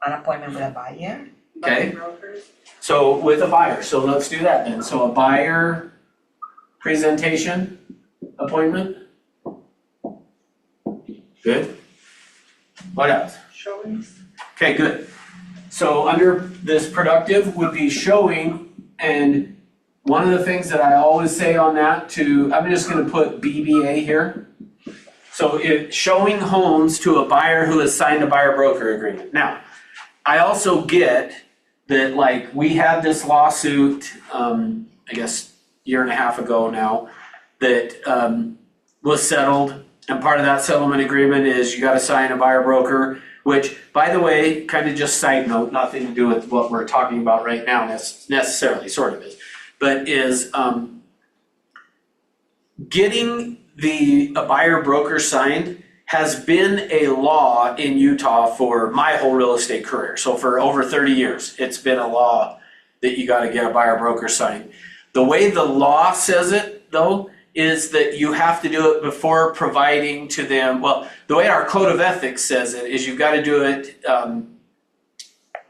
an appointment with a buyer. Okay. Brokers. So with a buyer, so let's do that then. So a buyer presentation appointment. Good. What else? Showings. Okay, good. So under this productive would be showing, and one of the things that I always say on that I'm just gonna put BBA here. So if showing homes to a buyer who has signed a buyer broker agreement. Now, I also get that, like, we had this lawsuit, I guess year and a half ago now, that was settled, and part of that settlement agreement is you gotta sign a buyer broker, which, by the way, kind of just side note, nothing to do with what we're talking about right now necessarily, sort of is, but is getting a buyer broker signed has been a law in Utah for my whole real estate career. So for over 30 years, it's been a law that you gotta get a buyer broker signed. The way the law says it, though, is that you have to do it before providing to them, well, the way our code of ethics says it is you've gotta do it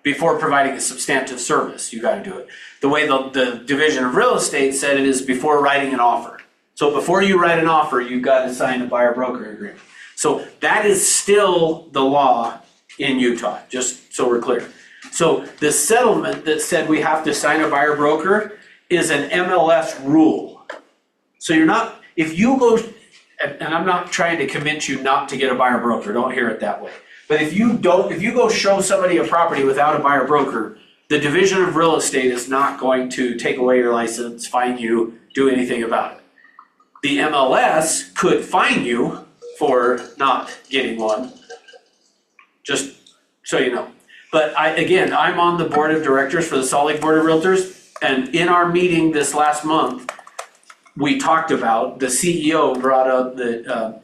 before providing a substantive service, you gotta do it. The way the Division of Real Estate said it is before writing an offer. So before you write an offer, you've gotta sign a buyer broker agreement. So that is still the law in Utah, just so we're clear. So the settlement that said we have to sign a buyer broker is an MLS rule. So you're not, if you go, and I'm not trying to convince you not to get a buyer broker, don't hear it that way. But if you go show somebody a property without a buyer broker, the Division of Real Estate is not going to take away your license, fine you, do anything about it. The MLS could fine you for not getting one, just so you know. But I'm on the board of directors for the Salt Lake Board of Realtors, and in our meeting this last month, we talked about, the CEO brought up that,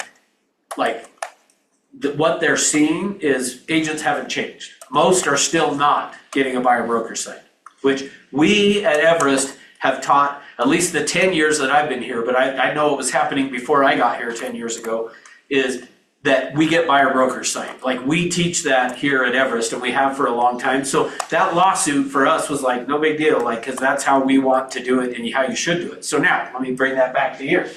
what they're seeing is agents haven't changed. Most are still not getting a buyer broker site, which we at Everest have taught at least the 10 years that I've been here, but I know it was happening before I got here 10 years ago, is that we get buyer broker signed. Like, we teach that here at Everest, and we have for a long time. So that lawsuit for us was like, no big deal, like, because that's how we want to do it and how you should do it. So now, let me bring that back to here.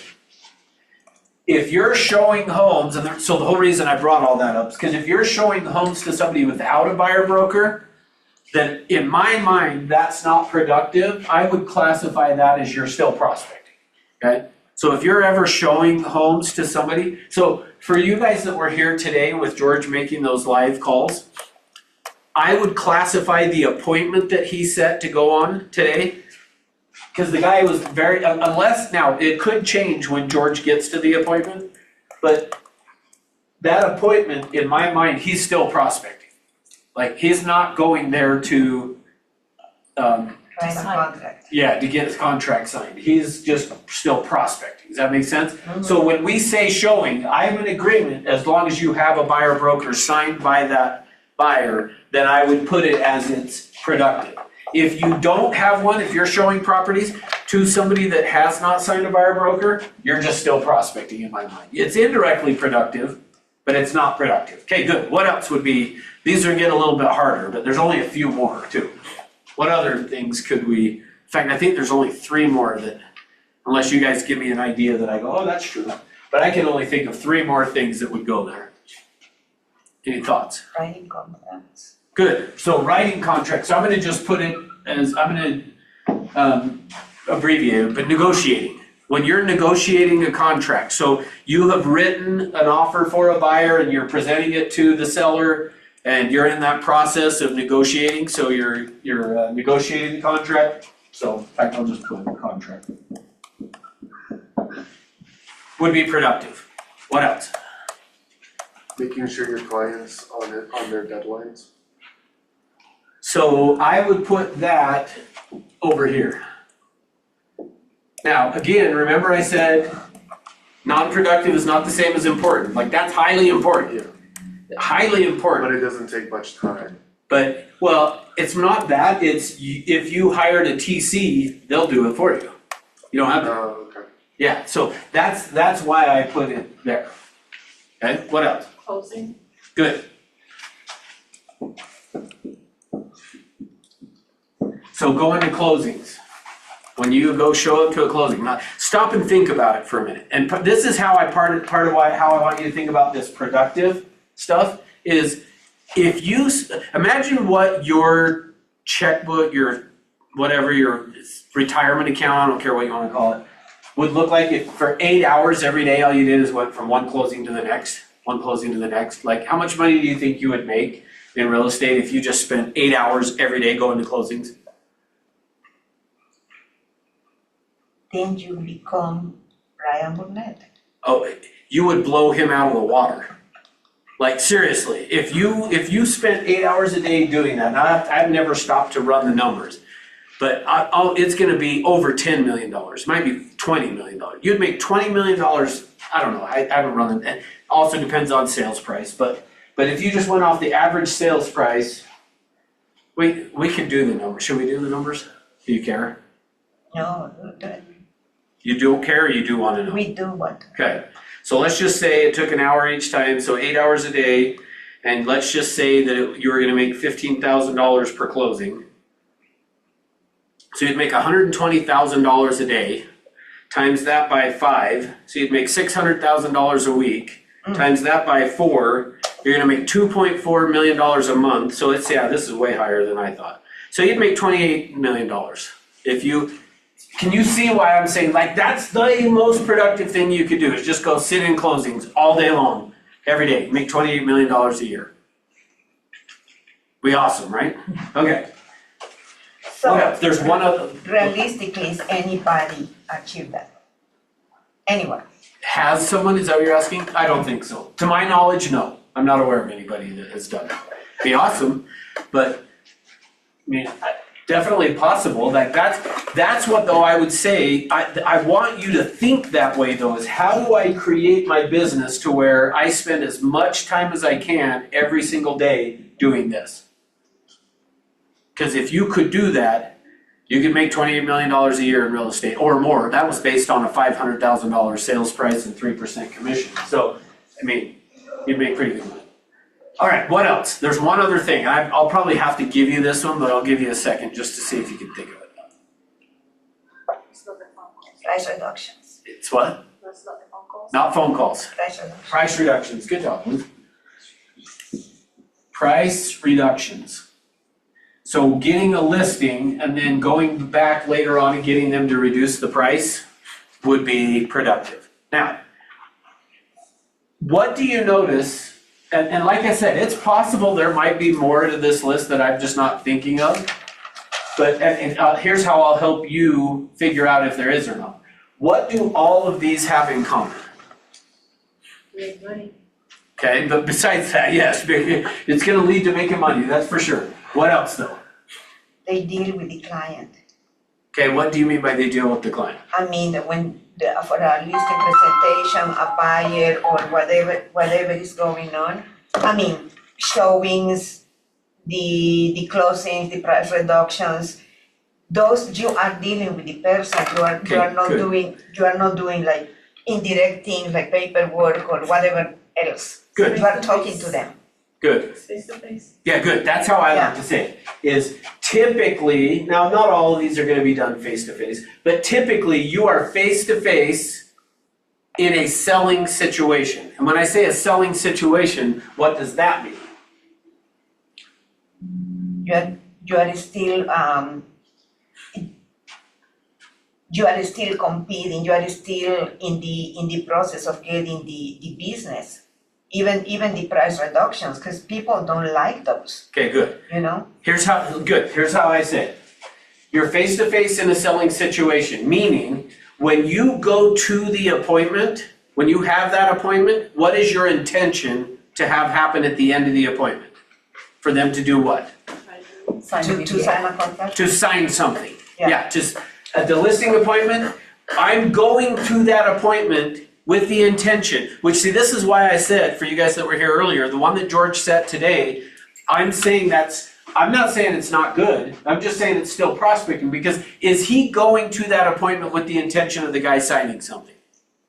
If you're showing homes, and so the whole reason I brought all that up is because if you're showing homes to somebody without a buyer broker, then in my mind, that's not productive. I would classify that as you're still prospecting, okay? So if you're ever showing homes to somebody, so for you guys that were here today with George making those live calls, I would classify the appointment that he set to go on today, because the guy was very, unless, now it could change when George gets to the appointment, but that appointment, in my mind, he's still prospecting. Like, he's not going there to, Sign a contract. yeah, to get his contract signed. He's just still prospecting. Does that make sense? So when we say showing, I'm in agreement, as long as you have a buyer broker signed by that buyer, then I would put it as it's productive. If you don't have one, if you're showing properties to somebody that has not signed a buyer broker, you're just still prospecting in my mind. It's indirectly productive, but it's not productive. Okay, good. What else would be, these are getting a little bit harder, but there's only a few more too. What other things could we, in fact, I think there's only 3 more that, unless you guys give me an idea that I go, oh, that's true. But I can only think of 3 more things that would go there. Any thoughts? Writing contracts. Good, so writing contracts, so I'm gonna just put it as, I'm gonna abbreviate it, but negotiating. When you're negotiating a contract, so you have written an offer for a buyer and you're presenting it to the seller, and you're in that process of negotiating, so you're negotiating the contract. So in fact, I'll just put in the contract. Would be productive. What else? Making sure your clients on their deadlines. So I would put that over here. Now, again, remember I said non-productive is not the same as important. Like, that's highly important. Yeah. Highly important. But it doesn't take much time. But, well, it's not that, it's if you hired a TC, they'll do it for you. You don't have to. Oh, okay. Yeah, so that's why I put it there. Okay, what else? Closing. Good. So go into closings. When you go show up to a closing, now stop and think about it for a minute. And this is how part of how I want you to think about this productive stuff is if you imagine what your checkbook, your whatever, your retirement account, I don't care what you want to call it, would look like if for 8 hours every day all you did is went from one closing to the next, one closing to the next. Like how much money do you think you would make in real estate if you just spent 8 hours every day going to closings? Then you become Ryan Burnett. Oh, you would blow him out of the water. Like seriously, if you spent 8 hours a day doing that, now I've never stopped to run the numbers, but it's going to be over $10 million. It might be $20 million. You'd make $20 million. I don't know. I haven't run it. It also depends on sales price, but if you just went off the average sales price, we could do the numbers. Should we do the numbers? Do you care? No, You don't care, or you do want to know? we do what? Okay, so let's just say it took an hour each time, so 8 hours a day, and let's just say that you were gonna make $15,000 per closing. So you'd make $120,000 a day, times that by 5, so you'd make $600,000 a week, times that by 4, you're gonna make $2.4 million a month, so this is way higher than I thought. So you'd make $28 million if you. Can you see why I'm saying, like, that's the most productive thing you could do, is just go sit in closings all day long, every day, make $28 million a year. Be awesome, right? Okay, So what else? There's one other, realistically, is anybody achieve that? Anyone? has someone, is that what you're asking? I don't think so. To my knowledge, no. I'm not aware of anybody that has done it. Be awesome, but, I mean, definitely possible. Like that's what though I would say, I want you to think that way though, is how do I create my business to where I spend as much time as I can every single day doing this? Because if you could do that, you could make $28 million a year in real estate or more. That was based on a $500,000 sales price and 3% commission. So, I mean, you'd make pretty good money. All right, what else? There's one other thing. I'll probably have to give you this one, but I'll give you a second just to see if you can think of it. Price reductions. It's what? That's not the phone calls. Not phone calls. Price reductions. Price reductions. Good job, Ruth. Price reductions. So getting a listing and then going back later on and getting them to reduce the price would be productive. Now, what do you notice? And like I said, it's possible there might be more to this list that I'm just not thinking of. But here's how I'll help you figure out if there is or not. What do all of these have in common? Make money. Okay, but besides that, yes, it's gonna lead to making money, that's for sure. What else though? They deal with the client. Okay, what do you mean by they deal with the client? I mean, for a listing presentation, a buyer or whatever is going on. I mean, showings, the closings, the price reductions. Those you are dealing with the person. You are not doing like indirect things like paperwork or whatever else. Good. You are talking to them. Good. Face to face. Yeah, good. That's how I like to say it. Is typically, now not all of these are gonna be done face to face, but typically you are face to face in a selling situation. And when I say a selling situation, what does that mean? You are still competing. You are still in the process of getting the business. Even the price reductions, because people don't like those, Okay, good. you know? Here's how I say it. You're face to face in a selling situation, meaning when you go to the appointment, when you have that appointment, what is your intention to have happen at the end of the appointment? For them to do what? Sign the To BPA. sign a contract? To sign something. Yeah. Yeah, just at the listing appointment, I'm going to that appointment with the intention, which see, this is why I said, for you guys that were here earlier, the one that George set today, I'm not saying it's not good, I'm just saying it's still prospecting, because is he going to that appointment with the intention of the guy signing something?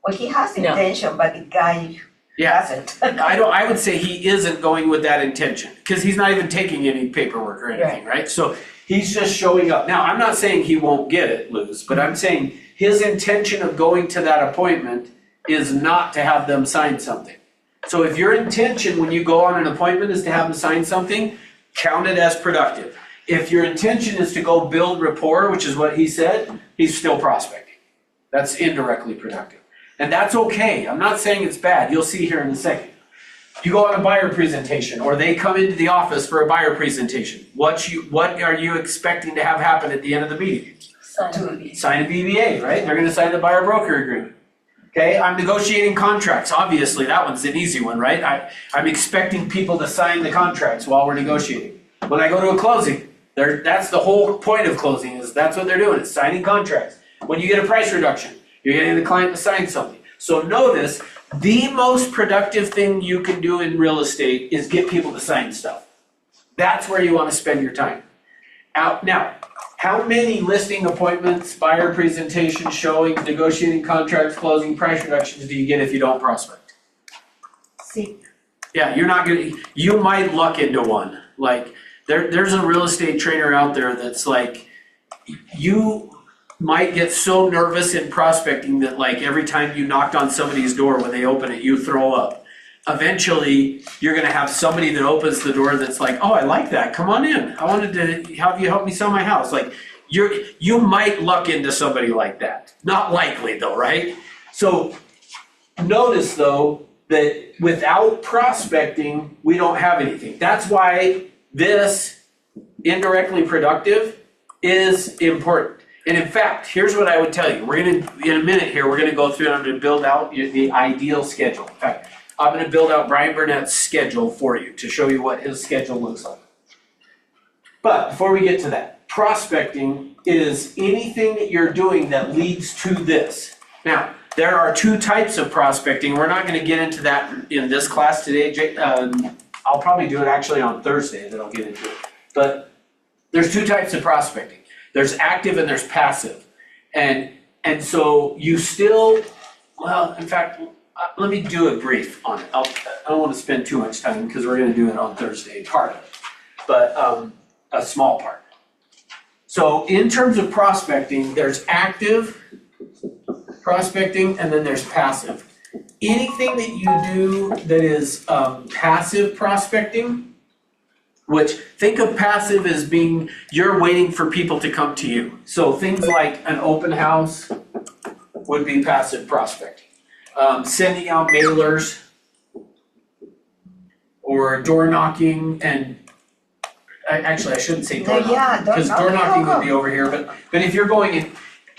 Well, he has No. intention, but the guy Yeah, doesn't. I would say he isn't going with that intention, because he's not even taking any paperwork or anything, right? So he's just showing up. Now, I'm not saying he won't get it, Luz, but I'm saying his intention of going to that appointment is not to have them sign something. So if your intention when you go on an appointment is to have them sign something, count it as productive. If your intention is to go build rapport, which is what he said, he's still prospecting. That's indirectly productive. And that's okay. I'm not saying it's bad. You'll see here in a second. You go on a buyer presentation, or they come into the office for a buyer presentation. What are you expecting to have happen at the end of the meeting? Sign a BBA, right? They're gonna sign the buyer broker agreement. Okay, I'm negotiating contracts. Obviously, that one's an easy one, right? I'm expecting people to sign the contracts while we're negotiating. When I go to a closing, that's the whole point of closing, is that's what they're doing, is signing contracts. When you get a price reduction, you're getting the client to sign something. So notice, the most productive thing you can do in real estate is get people to sign stuff. That's where you want to spend your time. Now, how many listing appointments, buyer presentations, showing, negotiating contracts, closing, price reductions do you get if you don't prospect? See, Yeah, you might luck into one. Like, there's a real estate trainer out there that's like, you might get so nervous in prospecting that like every time you knocked on somebody's door when they open it, you throw up. Eventually, you're gonna have somebody that opens the door that's like, oh, I like that, come on in. I wanted to have you help me sell my house. Like, you might luck into somebody like that. Not likely though, right? So notice though, that without prospecting, we don't have anything. That's why this indirectly productive is important. And in fact, here's what I would tell you. We're gonna, in a minute here, we're gonna go through and I'm gonna build out the ideal schedule. In fact, I'm gonna build out Brian Burnett's schedule for you to show you what his schedule looks like. But before we get to that, prospecting is anything that you're doing that leads to this. Now, there are two types of prospecting. We're not gonna get into that in this class today. I'll probably do it actually on Thursday that I'll get into it. But there's two types of prospecting. There's active and there's passive. And so you still, well, in fact, let me do a brief on it. I don't want to spend too much time because we're going to do it on Thursday, part of it, but a small part. So in terms of prospecting, there's active prospecting and then there's passive. Anything that you do that is passive prospecting, which think of passive as being you're waiting for people to come to you. So things like an open house would be passive prospecting. Sending out mailers or door knocking, and I shouldn't say door knocking. Yeah, door because knocking, door knocking how would be over here, but if you're going in,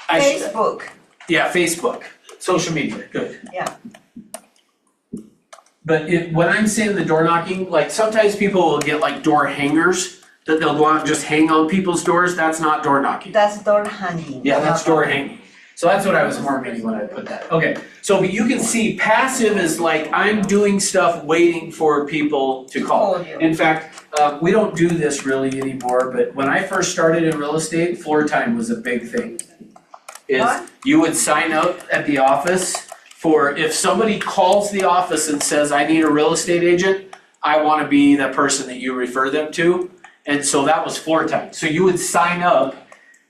Facebook, yeah, Facebook, social media, good. yeah. But when I'm saying the door knocking, like sometimes people will get like door hangers that they'll go out and just hang on people's doors. That's not door knocking. That's door hanging. Yeah, that's door hanging. So that's what I was more meaning when I put that. Okay, so but you can see passive is like I'm doing stuff waiting for people to call. Call you. In fact, we don't do this really anymore, but when I first started in real estate, floor time was a big thing. What? You would sign up at the office for if somebody calls the office and says, I need a real estate agent, I want to be the person that you refer them to. And so that was floor time. So you would sign up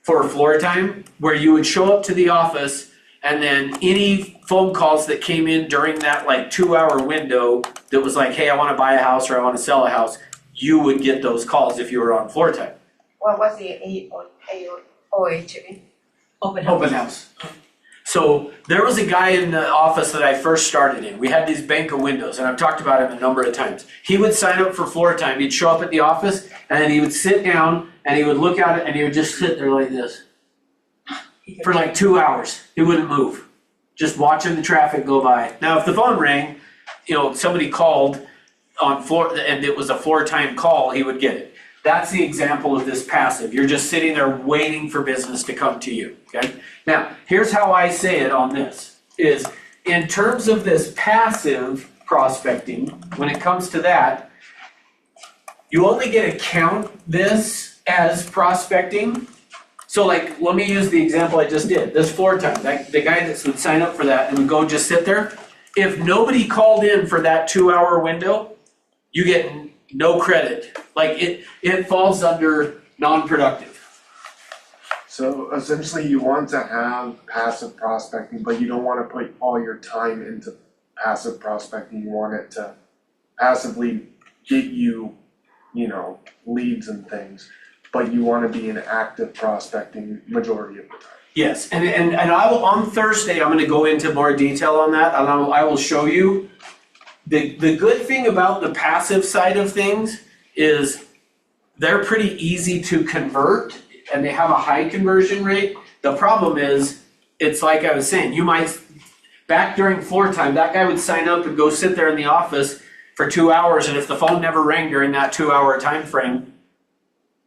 for floor time where you would show up to the office and then any phone calls that came in during that like 2-hour window that was like, hey, I want to buy a house or I want to sell a house, you would get those calls if you were on floor time. What was the OH? Open house. Open house. So there was a guy in the office that I first started in. We had these bank of windows, and I've talked about him a number of times. He would sign up for floor time. He'd show up at the office, and then he would sit down, and he would look at it, and he would just sit there like this for like 2 hours. He wouldn't move, just watching the traffic go by. Now, if the phone rang, somebody called on floor, and it was a floor time call, he would get it. That's the example of this passive. You're just sitting there waiting for business to come to you, okay? Now, here's how I say it on this, is in terms of this passive prospecting, when it comes to that, you only get to count this as prospecting. So like, let me use the example I just did, this floor time. The guy that would sign up for that and would go just sit there, If nobody called in for that 2-hour window, you get no credit. Like it falls under non-productive. So essentially you want to have passive prospecting, but you don't wanna put all your time into passive prospecting. You want it to passively get you, leads and things, but you wanna be in active prospecting majority of the time. Yes, and I will, on Thursday, I'm gonna go into more detail on that, and I will show you. The good thing about the passive side of things is they're pretty easy to convert and they have a high conversion rate. The problem is, it's like I was saying, back during floor time, that guy would sign up and go sit there in the office for 2 hours, and if the phone never rang during that 2-hour time frame,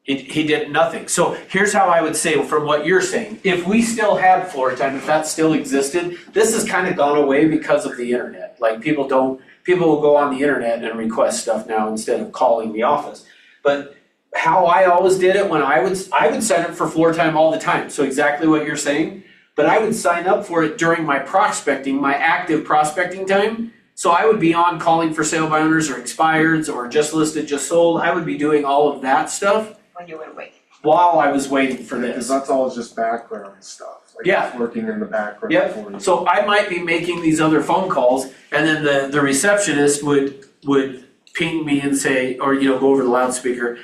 he did nothing. So here's how I would say from what you're saying. If we still had floor time, if that still existed, this has kind of gone away because of the internet. Like people will go on the internet and request stuff now instead of calling the office. But how I always did it when I would sign up for floor time all the time. So exactly what you're saying, but I would sign up for it during my prospecting, my active prospecting time. So I would be on calling for sale by owners or expireds or just listed, just sold. I would be doing all of that stuff When you were waiting. while I was waiting for Because this. that's all just background stuff, like Yeah. it's working in the background Yep. for you. So I might be making these other phone calls, and then the receptionist would ping me and say, or go over the loudspeaker,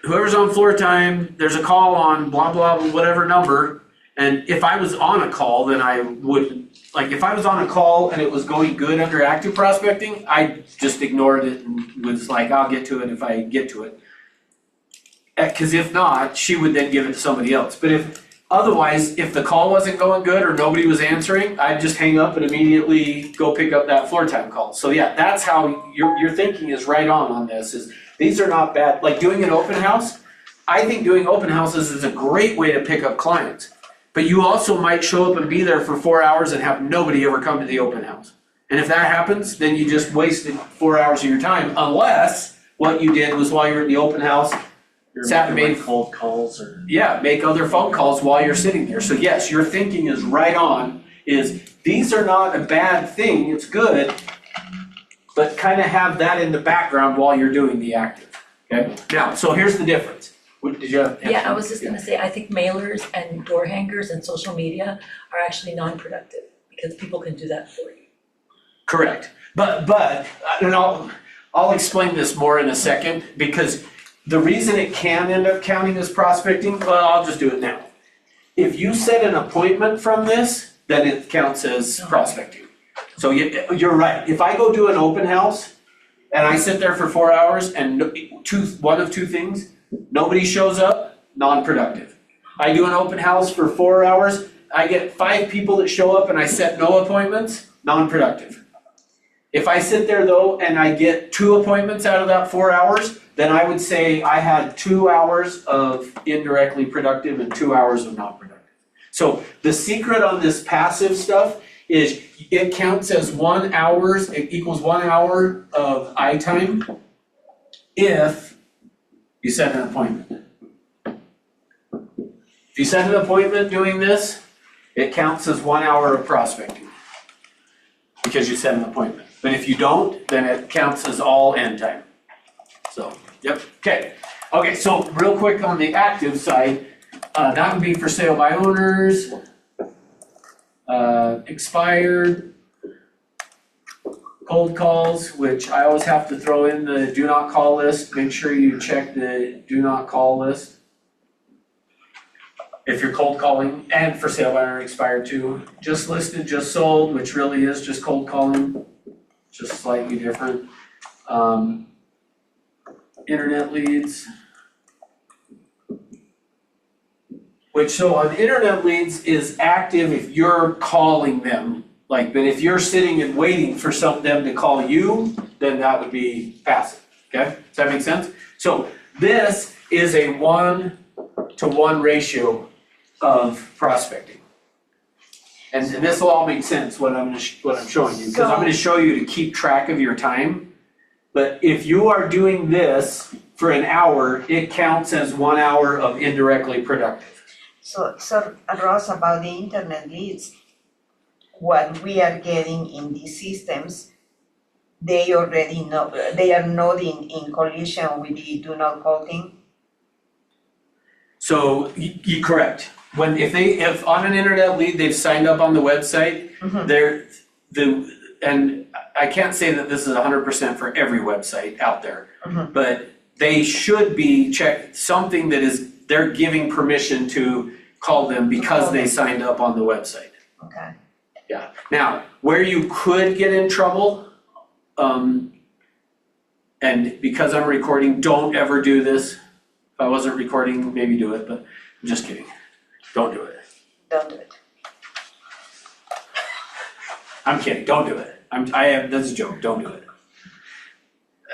whoever's on floor time, there's a call on blah blah whatever number. And if I was on a call, then I would, like if I was on a call and it was going good under active prospecting, I just ignored it and was like, I'll get to it if I get to it. Because if not, she would then give it to somebody else. But if the call wasn't going good or nobody was answering, I'd just hang up and immediately go pick up that floor time call. So yeah, that's how your thinking is right on this. Is these are not bad. Like doing an open house, I think doing open houses is a great way to pick up clients. But you also might show up and be there for 4 hours and have nobody ever come to the open house. And if that happens, then you just wasted 4 hours of your time, unless what you did was while you're at the open house, You're Sat making made- like cold calls or. yeah, make other phone calls while you're sitting there. So yes, your thinking is right on, these are not a bad thing, it's good, but kind of have that in the background while you're doing the active, okay? Now, so here's the difference. What did you have? Yeah, I was just gonna say, I think mailers and door hangers and social media are actually non-productive because people can do that for you. Correct, but, and I'll explain this more in a second, because the reason it can end up counting as prospecting, well, I'll just do it now. If you set an appointment from this, then it counts as prospecting. So you're right, if I go do an open house and I sit there for 4 hours and one of two things, nobody shows up, non-productive. I do an open house for 4 hours, I get 5 people that show up and I set no appointments, non-productive. If I sit there though and I get 2 appointments out of that 4 hours, then I would say I had 2 hours of indirectly productive and 2 hours of non-productive. So the secret on this passive stuff is it counts as 1 hour, it equals 1 hour of eye time if you set an appointment. If you set an appointment doing this, it counts as 1 hour of prospecting because you set an appointment. But if you don't, then it counts as all end time. So, yep, okay, so real quick on the active side, that would be for sale by owners, expired, cold calls, which I always have to throw in the do not call list, make sure you check the do not call list. If you're cold calling, and for sale by owner expired too, just listed, just sold, which really is just cold calling, just slightly different. Internet leads. Which, so on internet leads is active if you're calling them, but if you're sitting and waiting for them to call you, then that would be passive, okay? Does that make sense? So this is a 1-to-1 ratio of prospecting. And this will all make sense what I'm showing you, because I'm gonna show you to keep track of your time. But if you are doing this for an hour, it counts as 1 hour of indirectly productive. So Ross, about the internet leads, what we are getting in these systems, they already know, they are not in collision with the do not call thing? So you correct. If on an internet lead, they've signed up on the website, Mhm. and I can't say that this is 100% for every website out there, Mhm. but they should be something that is, they're giving permission to call them because they signed up on the website. Okay, Yeah. Now, where you could get in trouble, and because I'm recording, don't ever do this. If I wasn't recording, maybe do it, but I'm just kidding. Don't do it. don't do it. I'm kidding, don't do it. That's a joke, don't do it.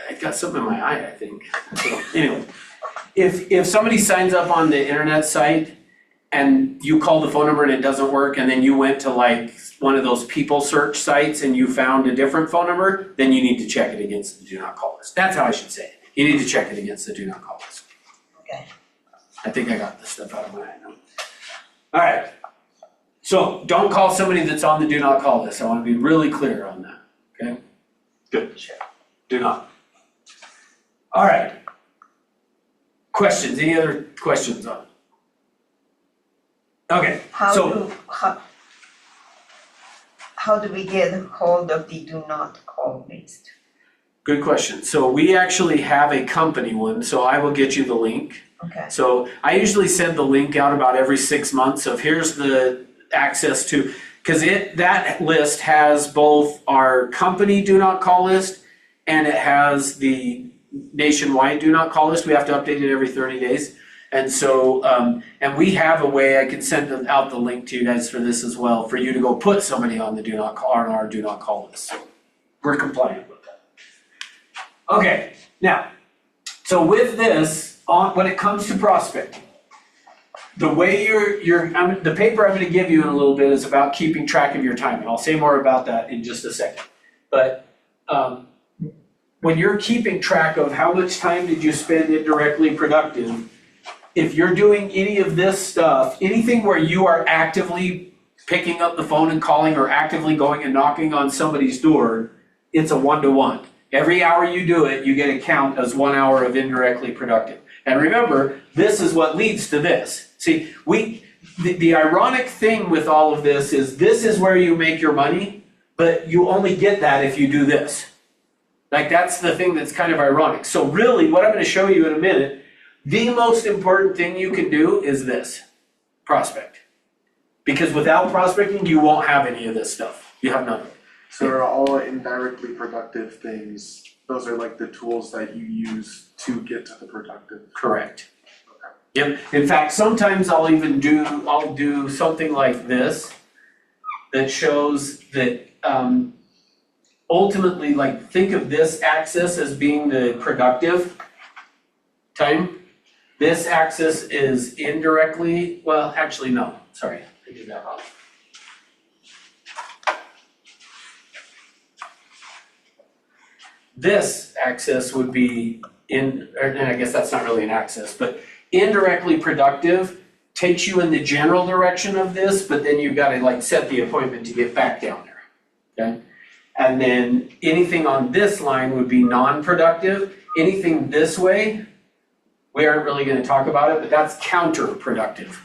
I got something in my eye, I think. So, anyway, if somebody signs up on the internet site and you call the phone number and it doesn't work, and then you went to like one of those people search sites and you found a different phone number, then you need to check it against the do not call list. That's how I should say it. You need to check it against the do not call list. Okay. I think I got this stuff out of my eye now. All right. So don't call somebody that's on the do not call list. I want to be really clear on that, okay? Good. Sure. Do not. All right. Questions? Any other questions on? Okay, so How do we get hold of the do not call list? good question. So we actually have a company one, so I will get you the link. Okay, So I usually send the link out about every 6 months of here's the access to, because that list has both our company do not call list and it has the nationwide do not call list. We have to update it every 30 days. And so, and we have a way, I can send out the link to you guys for this as well, for you to go put somebody on the do not call, on our do not call list. So we're compliant with that. Okay, now, so with this, when it comes to prospecting, the way the paper I'm gonna give you in a little bit is about keeping track of your time, and I'll say more about that in just a second. But when you're keeping track of how much time did you spend indirectly productive, if you're doing any of this stuff, anything where you are actively picking up the phone and calling or actively going and knocking on somebody's door, it's a 1-to-1. Every hour you do it, you get a count as 1 hour of indirectly productive. And remember, this is what leads to this. See, the ironic thing with all of this is where you make your money, but you only get that if you do this. Like that's the thing that's kind of ironic. So really, what I'm gonna show you in a minute, the most important thing you can do is this, prospect. Because without prospecting, you won't have any of this stuff. You have none of it. So are all indirectly productive things, those are like the tools that you use to get to the productive? Correct. Yep. In fact, sometimes I'll do something like this that shows that ultimately, like, think of this axis as being the productive time. This axis is indirectly, well, actually, no, sorry, I did that wrong. This axis would be and I guess that's not really an axis, but indirectly productive takes you in the general direction of this, but then you've got to like set the appointment to get back down there, okay? And then anything on this line would be non-productive. Anything this way, we aren't really going to talk about it, but that's counterproductive.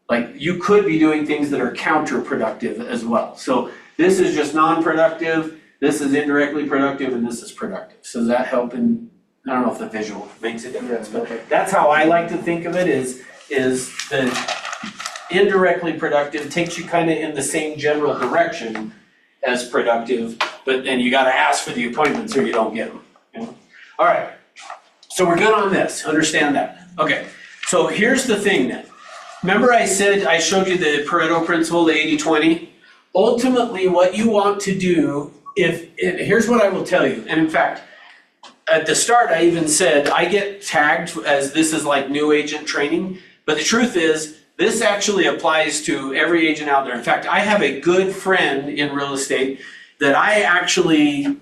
Like you could be doing things that are counterproductive as well. So this is just non-productive, this is indirectly productive, and this is productive. So does that help in, I don't know if the visual makes a difference, but that's how I like to think of it is the indirectly productive takes you kind of in the same general direction as productive, but then you gotta ask for the appointments or you don't get them. You know? All right, so we're good on this, understand that. Okay, so here's the thing then. Remember I said, I showed you the Pareto principle, the 80-20? Ultimately, what you want to do, here's what I will tell you, and in fact, at the start I even said, I get tagged as this is like new agent training, but the truth is, this actually applies to every agent out there. In fact, I have a good friend in real estate that I actually,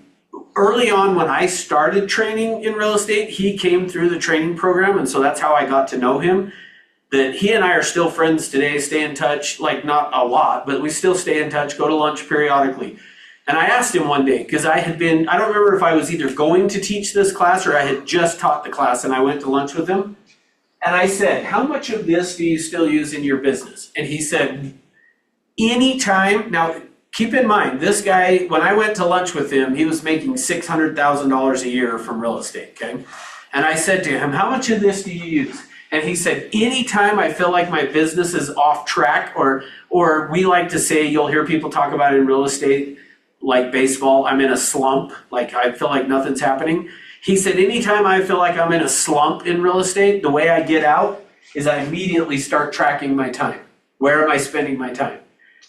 early on when I started training in real estate, he came through the training program, and so that's how I got to know him. that he and I are still friends today, stay in touch, like not a lot, but we still stay in touch, go to lunch periodically. And I asked him one day, because I don't remember if I was either going to teach this class or I had just taught the class and I went to lunch with him. And I said, how much of this do you still use in your business? And he said, anytime. Now, keep in mind, this guy, when I went to lunch with him, he was making $600,000 a year from real estate, okay? And I said to him, how much of this do you use? And he said, anytime I feel like my business is off track, or we like to say, you'll hear people talk about it in real estate, like baseball, I'm in a slump, like I feel like nothing's happening. He said, anytime I feel like I'm in a slump in real estate, the way I get out is I immediately start tracking my time. Where am I spending my time?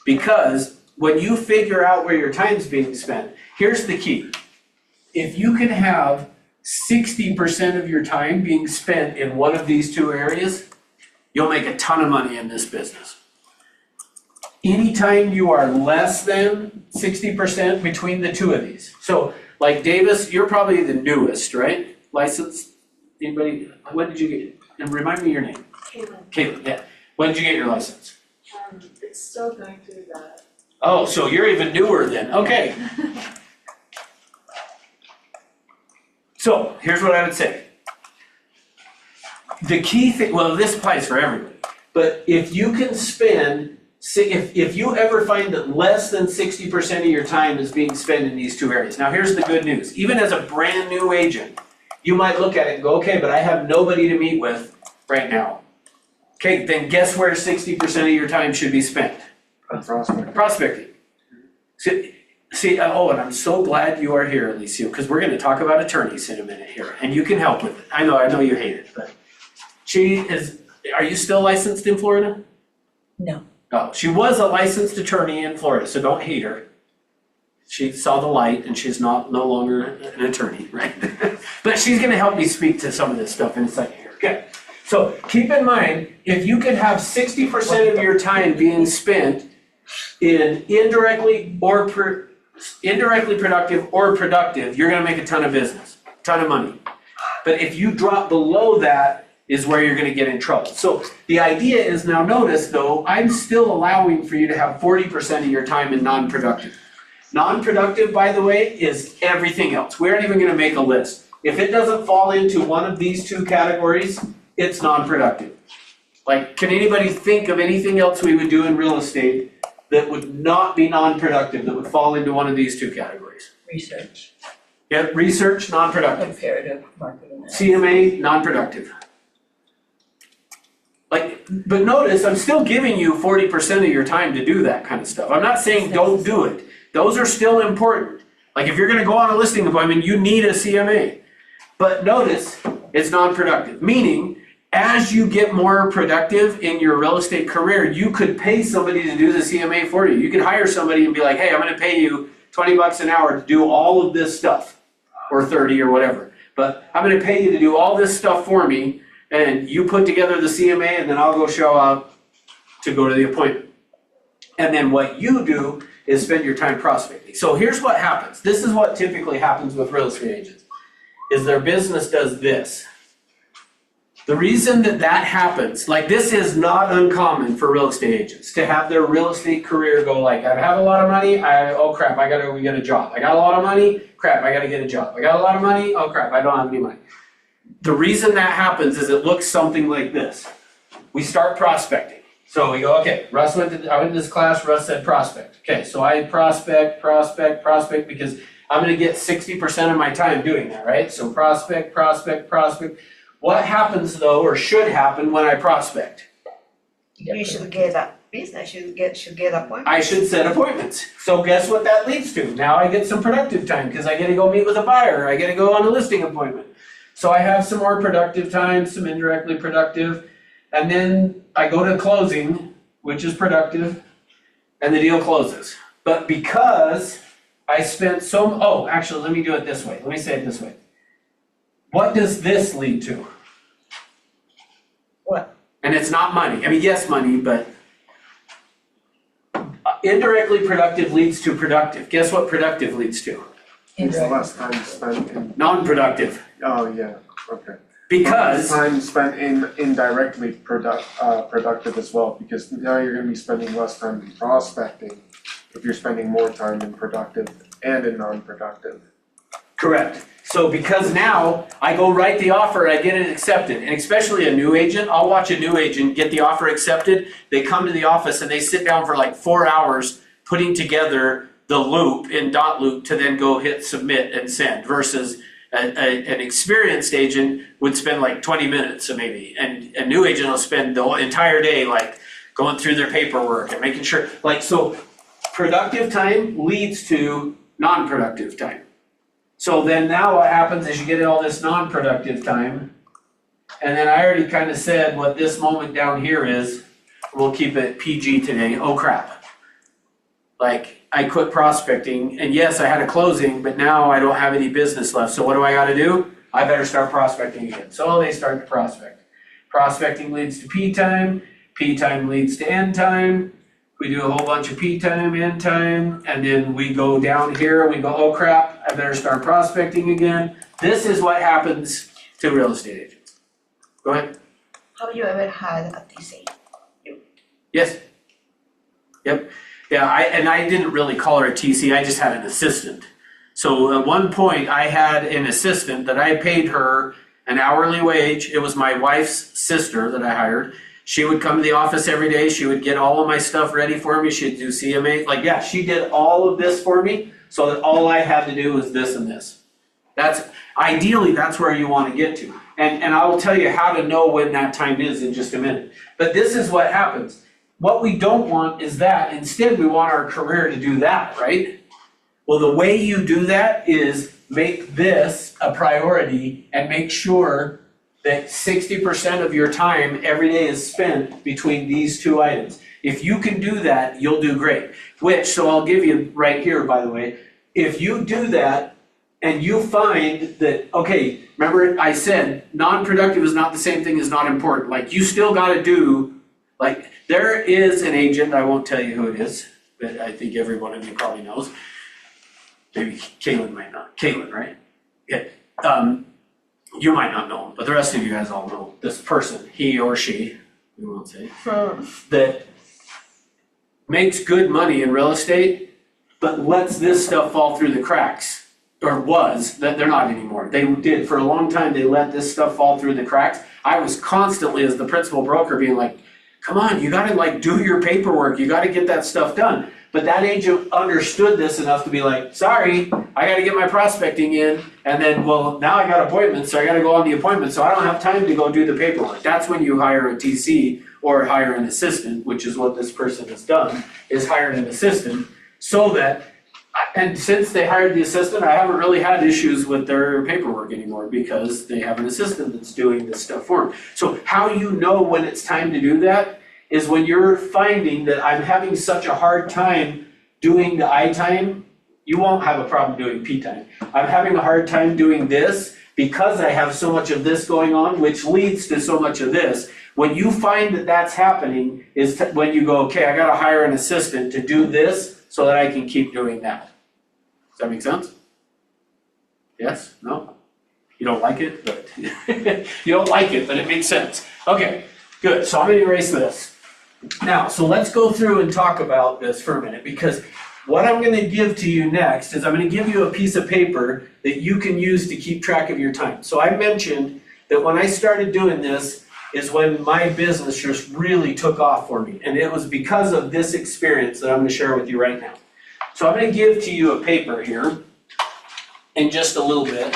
Because when you figure out where your time's being spent, here's the key. If you can have 60% of your time being spent in one of these two areas, you'll make a ton of money in this business. Anytime you are less than 60% between the two of these. So like Davis, you're probably the newest, right? Licensed? Anybody, when did you get, and remind me your name. Caitlin, yeah. When did you get your license? It's still going through that. Oh, so you're even newer then, okay. So, here's what I would say. The key thing, well, this applies for everybody, but if you can spend, if you ever find that less than 60% of your time is being spent in these two areas. Now, here's the good news. Even as a brand new agent, you might look at it and go, okay, but I have nobody to meet with right now. Okay, then guess where 60% of your time should be spent? Prospecting. See, oh, and I'm so glad you are here, Alicia, because we're going to talk about attorneys in a minute here, and you can help with it. I know you hate it, but are you still licensed in Florida? No. Oh, she was a licensed attorney in Florida, so don't hate her. She saw the light and she's no longer an attorney, right? But she's going to help me speak to some of this stuff in a second here. Okay. So keep in mind, if you can have 60% of your time being spent in indirectly productive or productive, you're going to make a ton of business, a ton of money. But if you drop below that, is where you're going to get in trouble. So the idea is, now notice though, I'm still allowing for you to have 40% of your time in non-productive. Non-productive, by the way, is everything else. We aren't even going to make a list. If it doesn't fall into one of these two categories, it's non-productive. Like, can anybody think of anything else we would do in real estate that would not be non-productive, that would fall into one of these two categories? Research, Yeah, research, non-productive. comparative marketing. CMA, non-productive. But notice, I'm still giving you 40% of your time to do that kind of stuff. I'm not saying don't do it. Those are still important. Like if you're gonna go on a listing appointment, you need a CMA. But notice, it's non-productive, meaning as you get more productive in your real estate career, you could pay somebody to do the CMA for you. You could hire somebody and be like, hey, I'm gonna pay you $20 an hour to do all of this stuff, or 30 or whatever. But I'm gonna pay you to do all this stuff for me, and you put together the CMA, and then I'll go show up to go to the appointment. And then what you do is spend your time prospecting. So here's what happens. This is what typically happens with real estate agents, is their business does this. The reason that happens, like this is not uncommon for real estate agents to have their real estate career go like, I have a lot of money, oh crap, I gotta go get a job. I got a lot of money, crap, I gotta get a job. I got a lot of money, oh crap, I don't have any money. The reason that happens is it looks something like this. We start prospecting. So we go, okay, I went to this class, Russ said prospect. Okay, so I prospect because I'm gonna get 60% of my time doing that, right? So prospect. What happens though, or should happen when I prospect? You should get a business, should get appointments. I should set appointments. So guess what that leads to? Now I get some productive time because I get to go meet with a buyer. I get to go on a listing appointment. So I have some more productive time, some indirectly productive, and then I go to closing, which is productive, and the deal closes. But because I spent actually, let me do it this way. Let me say it this way. What does this lead to? What? And it's not money. I mean, yes, money, but indirectly productive leads to productive. Guess what productive leads to? It's less time spent in, Non-productive. oh, yeah, okay. Because, Time spent indirectly productive as well, because now you're gonna be spending less time in prospecting if you're spending more time in productive and in non-productive. correct. So because now I go write the offer, I get it accepted, and especially a new agent, I'll watch a new agent get the offer accepted. They come to the office and they sit down for like 4 hours putting together the loop in dot loop to then go hit submit and send versus an experienced agent would spend like 20 minutes or maybe, and a new agent will spend the entire day like going through their paperwork and making sure, like, so productive time leads to non-productive time. So then now what happens is you get all this non-productive time, and then I already kind of said what this moment down here is. We'll keep it PG today. Oh crap. Like, I quit prospecting, and yes, I had a closing, but now I don't have any business left. So what do I gotta do? I better start prospecting again. So they start to prospect. Prospecting leads to P time leads to end time. We do a whole bunch of P time, end time, and then we go down here, we go, oh crap, I better start prospecting again. This is what happens to real estate agents. Go ahead. Have you ever had a TC? Yes. Yep. Yeah, I didn't really call her a TC, I just had an assistant. So at one point, I had an assistant that I paid her an hourly wage. It was my wife's sister that I hired. She would come to the office every day. She would get all of my stuff ready for me. She'd do CMA. Like, yeah, she did all of this for me so that all I had to do was this and this. Ideally, that's where you want to get to. And I will tell you how to know when that time is in just a minute. But this is what happens. What we don't want is that. Instead, we want our career to do that, right? Well, the way you do that is make this a priority and make sure that 60% of your time every day is spent between these two items. If you can do that, you'll do great. So I'll give you right here, by the way, if you do that and you find that, okay, remember I said non-productive is not the same thing as not important. Like, you still gotta do, like, there is an agent, I won't tell you who it is, but I think every one of you probably knows. Maybe Caitlin might not. Caitlin, right? Okay. You might not know him, but the rest of you guys all know this person, he or she, we won't say, that makes good money in real estate, but lets this stuff fall through the cracks, or was, that they're not anymore. They did, for a long time, they let this stuff fall through the cracks. I was constantly, as the principal broker, being like, come on, you gotta like do your paperwork, you gotta get that stuff done. But that agent understood this enough to be like, sorry, I gotta get my prospecting in, and then, well, now I got appointments, so I gotta go on the appointment, so I don't have time to go do the paperwork. That's when you hire a TC or hire an assistant, which is what this person has done, is hired an assistant, so that, and since they hired the assistant, I haven't really had issues with their paperwork anymore because they have an assistant that's doing this stuff for them. So how you know when it's time to do that is when you're finding that I'm having such a hard time doing the I time, you won't have a problem doing P time. I'm having a hard time doing this because I have so much of this going on, which leads to so much of this. When you find that that's happening is when you go, okay, I gotta hire an assistant to do this so that I can keep doing that. Does that make sense? Yes? No? You don't like it, but you don't like it, but it makes sense. Okay, good. So I'm gonna erase this. Now, so let's go through and talk about this for a minute, because what I'm gonna give to you next is I'm gonna give you a piece of paper that you can use to keep track of your time. So I mentioned that when I started doing this is when my business just really took off for me. And it was because of this experience that I'm gonna share with you right now. So I'm gonna give to you a paper here in just a little bit.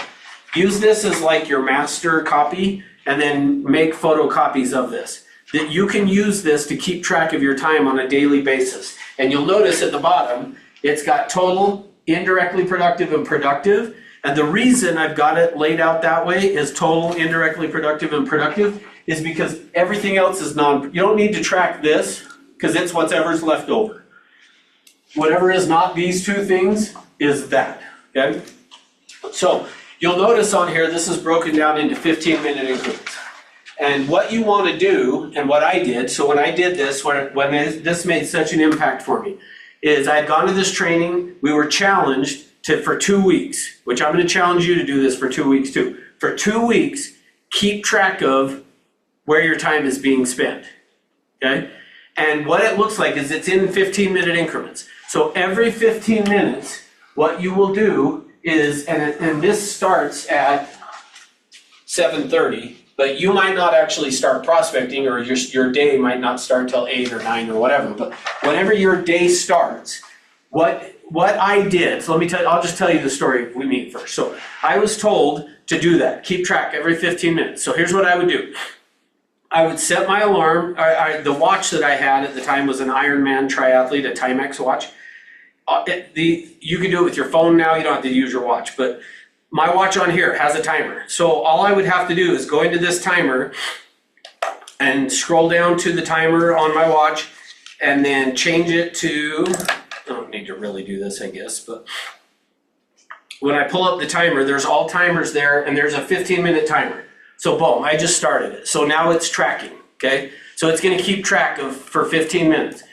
Use this as like your master copy and then make photocopies of this. That you can use this to keep track of your time on a daily basis. And you'll notice at the bottom, it's got total, indirectly productive, and productive. And the reason I've got it laid out that way is total, indirectly productive, and productive is because everything else is you don't need to track this because it's whatever's left over. Whatever is not these two things is that, okay? So you'll notice on here, this is broken down into 15-minute increments. And what you want to do, and what I did, so when I did this, when this made such an impact for me, is I had gone to this training, we were challenged for 2 weeks, which I'm going to challenge you to do this for 2 weeks too. For 2 weeks, keep track of where your time is being spent, okay? And what it looks like is it's in 15-minute increments. So every 15 minutes, what you will do is, and this starts at 7:30, but you might not actually start prospecting, or your day might not start till 8 or 9 or whatever, but whenever your day starts, what I did, so let me tell you, I'll just tell you the story we meet first. So I was told to do that, keep track every 15 minutes. So here's what I would do. I would set my alarm. The watch that I had at the time was an Ironman Triathlete, a Timex watch. You can do it with your phone now, you don't have to use your watch, but my watch on here has a timer. So all I would have to do is go into this timer and scroll down to the timer on my watch and then change it to, I don't need to really do this, I guess, but when I pull up the timer, there's all timers there and there's a 15-minute timer. So boom, I just started it. So now it's tracking, okay? So it's gonna keep track of for 15 minutes.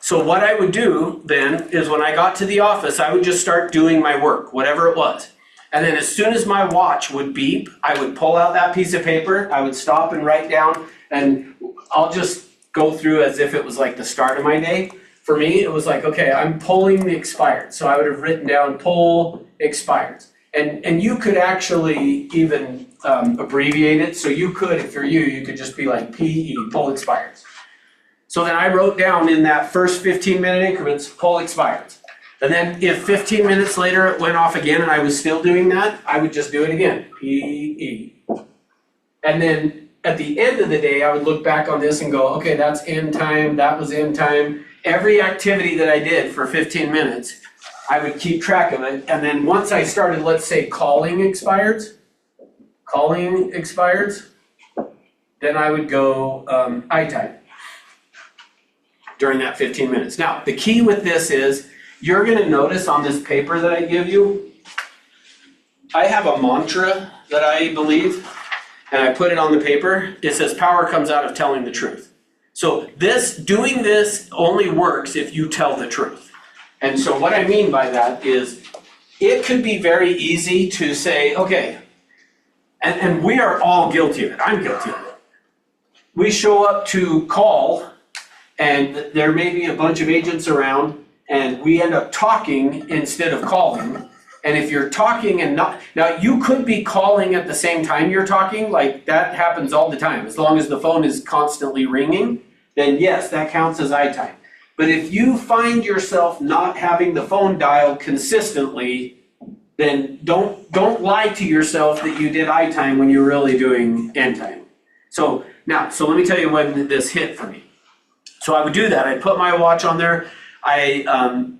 So what I would do then is when I got to the office, I would just start doing my work, whatever it was. And then as soon as my watch would beep, I would pull out that piece of paper, I would stop and write down, and I'll just go through as if it was like the start of my day. For me, it was like, okay, I'm pulling the expired. So I would have written down pull expired. And you could actually even abbreviate it. So you could, if you're you could just be like PE, pull expired. So then I wrote down in that first 15-minute increments, pull expired. And then if 15 minutes later it went off again and I was still doing that, I would just do it again, PE. And then at the end of the day, I would look back on this and go, okay, that's end time, that was end time. Every activity that I did for 15 minutes, I would keep track of it. And then once I started, let's say, calling expireds, then I would go iTime during that 15 minutes. Now, the key with this is, you're gonna notice on this paper that I give you, I have a mantra that I believe, and I put it on the paper. It says, power comes out of telling the truth. So doing this only works if you tell the truth. And so what I mean by that is, it could be very easy to say, okay, and we are all guilty of it, I'm guilty of it. We show up to call, and there may be a bunch of agents around, and we end up talking instead of calling. And if you're talking and not, now you could be calling at the same time you're talking, like that happens all the time. As long as the phone is constantly ringing, then yes, that counts as iTime. But if you find yourself not having the phone dialed consistently, then don't lie to yourself that you did iTime when you're really doing end time. So let me tell you when this hit for me. So I would do that. I'd put my watch on there. I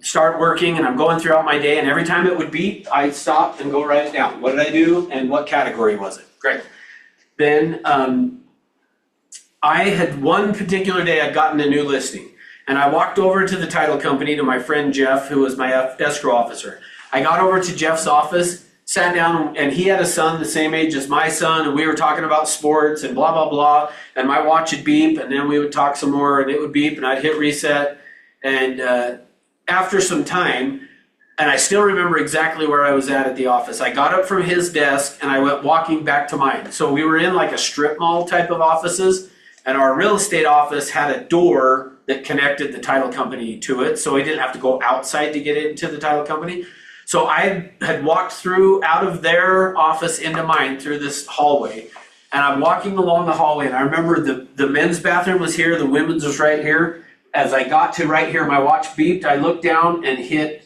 start working and I'm going throughout my day, and every time it would beep, I'd stop and go write it down. What did I do and what category was it? Great. Then I had one particular day I'd gotten a new listing, and I walked over to the title company to my friend Jeff, who was my escrow officer. I got over to Jeff's office, sat down, and he had a son the same age as my son, and we were talking about sports and blah, blah, blah, and my watch would beep, and then we would talk some more, and it would beep, and I'd hit reset. And after some time, and I still remember exactly where I was at the office, I got up from his desk and I went walking back to mine. So we were in like a strip mall type of offices, and our real estate office had a door that connected the title company to it, so we didn't have to go outside to get into the title company. So I had walked through out of their office into mine through this hallway, and I'm walking along the hallway, and I remember the men's bathroom was here, the women's was right here. As I got to right here, my watch beeped. I looked down and hit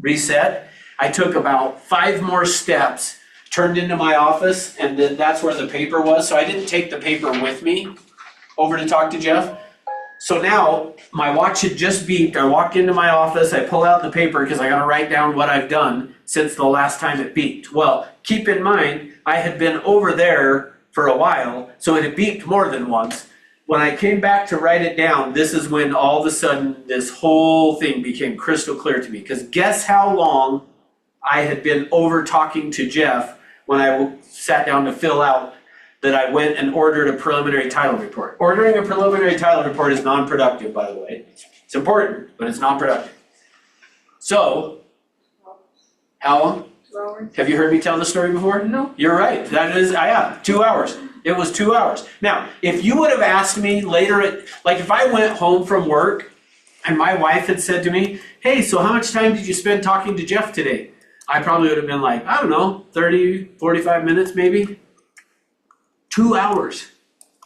reset. I took about 5 more steps, turned into my office, and then that's where the paper was. So I didn't take the paper with me over to talk to Jeff. So now my watch had just beeped. I walk into my office, I pull out the paper because I got to write down what I've done since the last time it beeped. Well, keep in mind, I had been over there for a while, so it had beeped more than once. When I came back to write it down, this is when all of a sudden this whole thing became crystal clear to me. Because guess how long I had been over talking to Jeff when I sat down to fill out that I went and ordered a preliminary title report. Ordering a preliminary title report is non-productive, by the way. It's important, but it's non-productive. So, how long? hours? Have you heard me tell the story before? No. You're right, that is, yeah, 2 hours. It was 2 hours. Now, if you would have asked me later, like if I went home from work and my wife had said to me, hey, so how much time did you spend talking to Jeff today? I probably would have been like, I don't know, 30, 45 minutes maybe. 2 hours.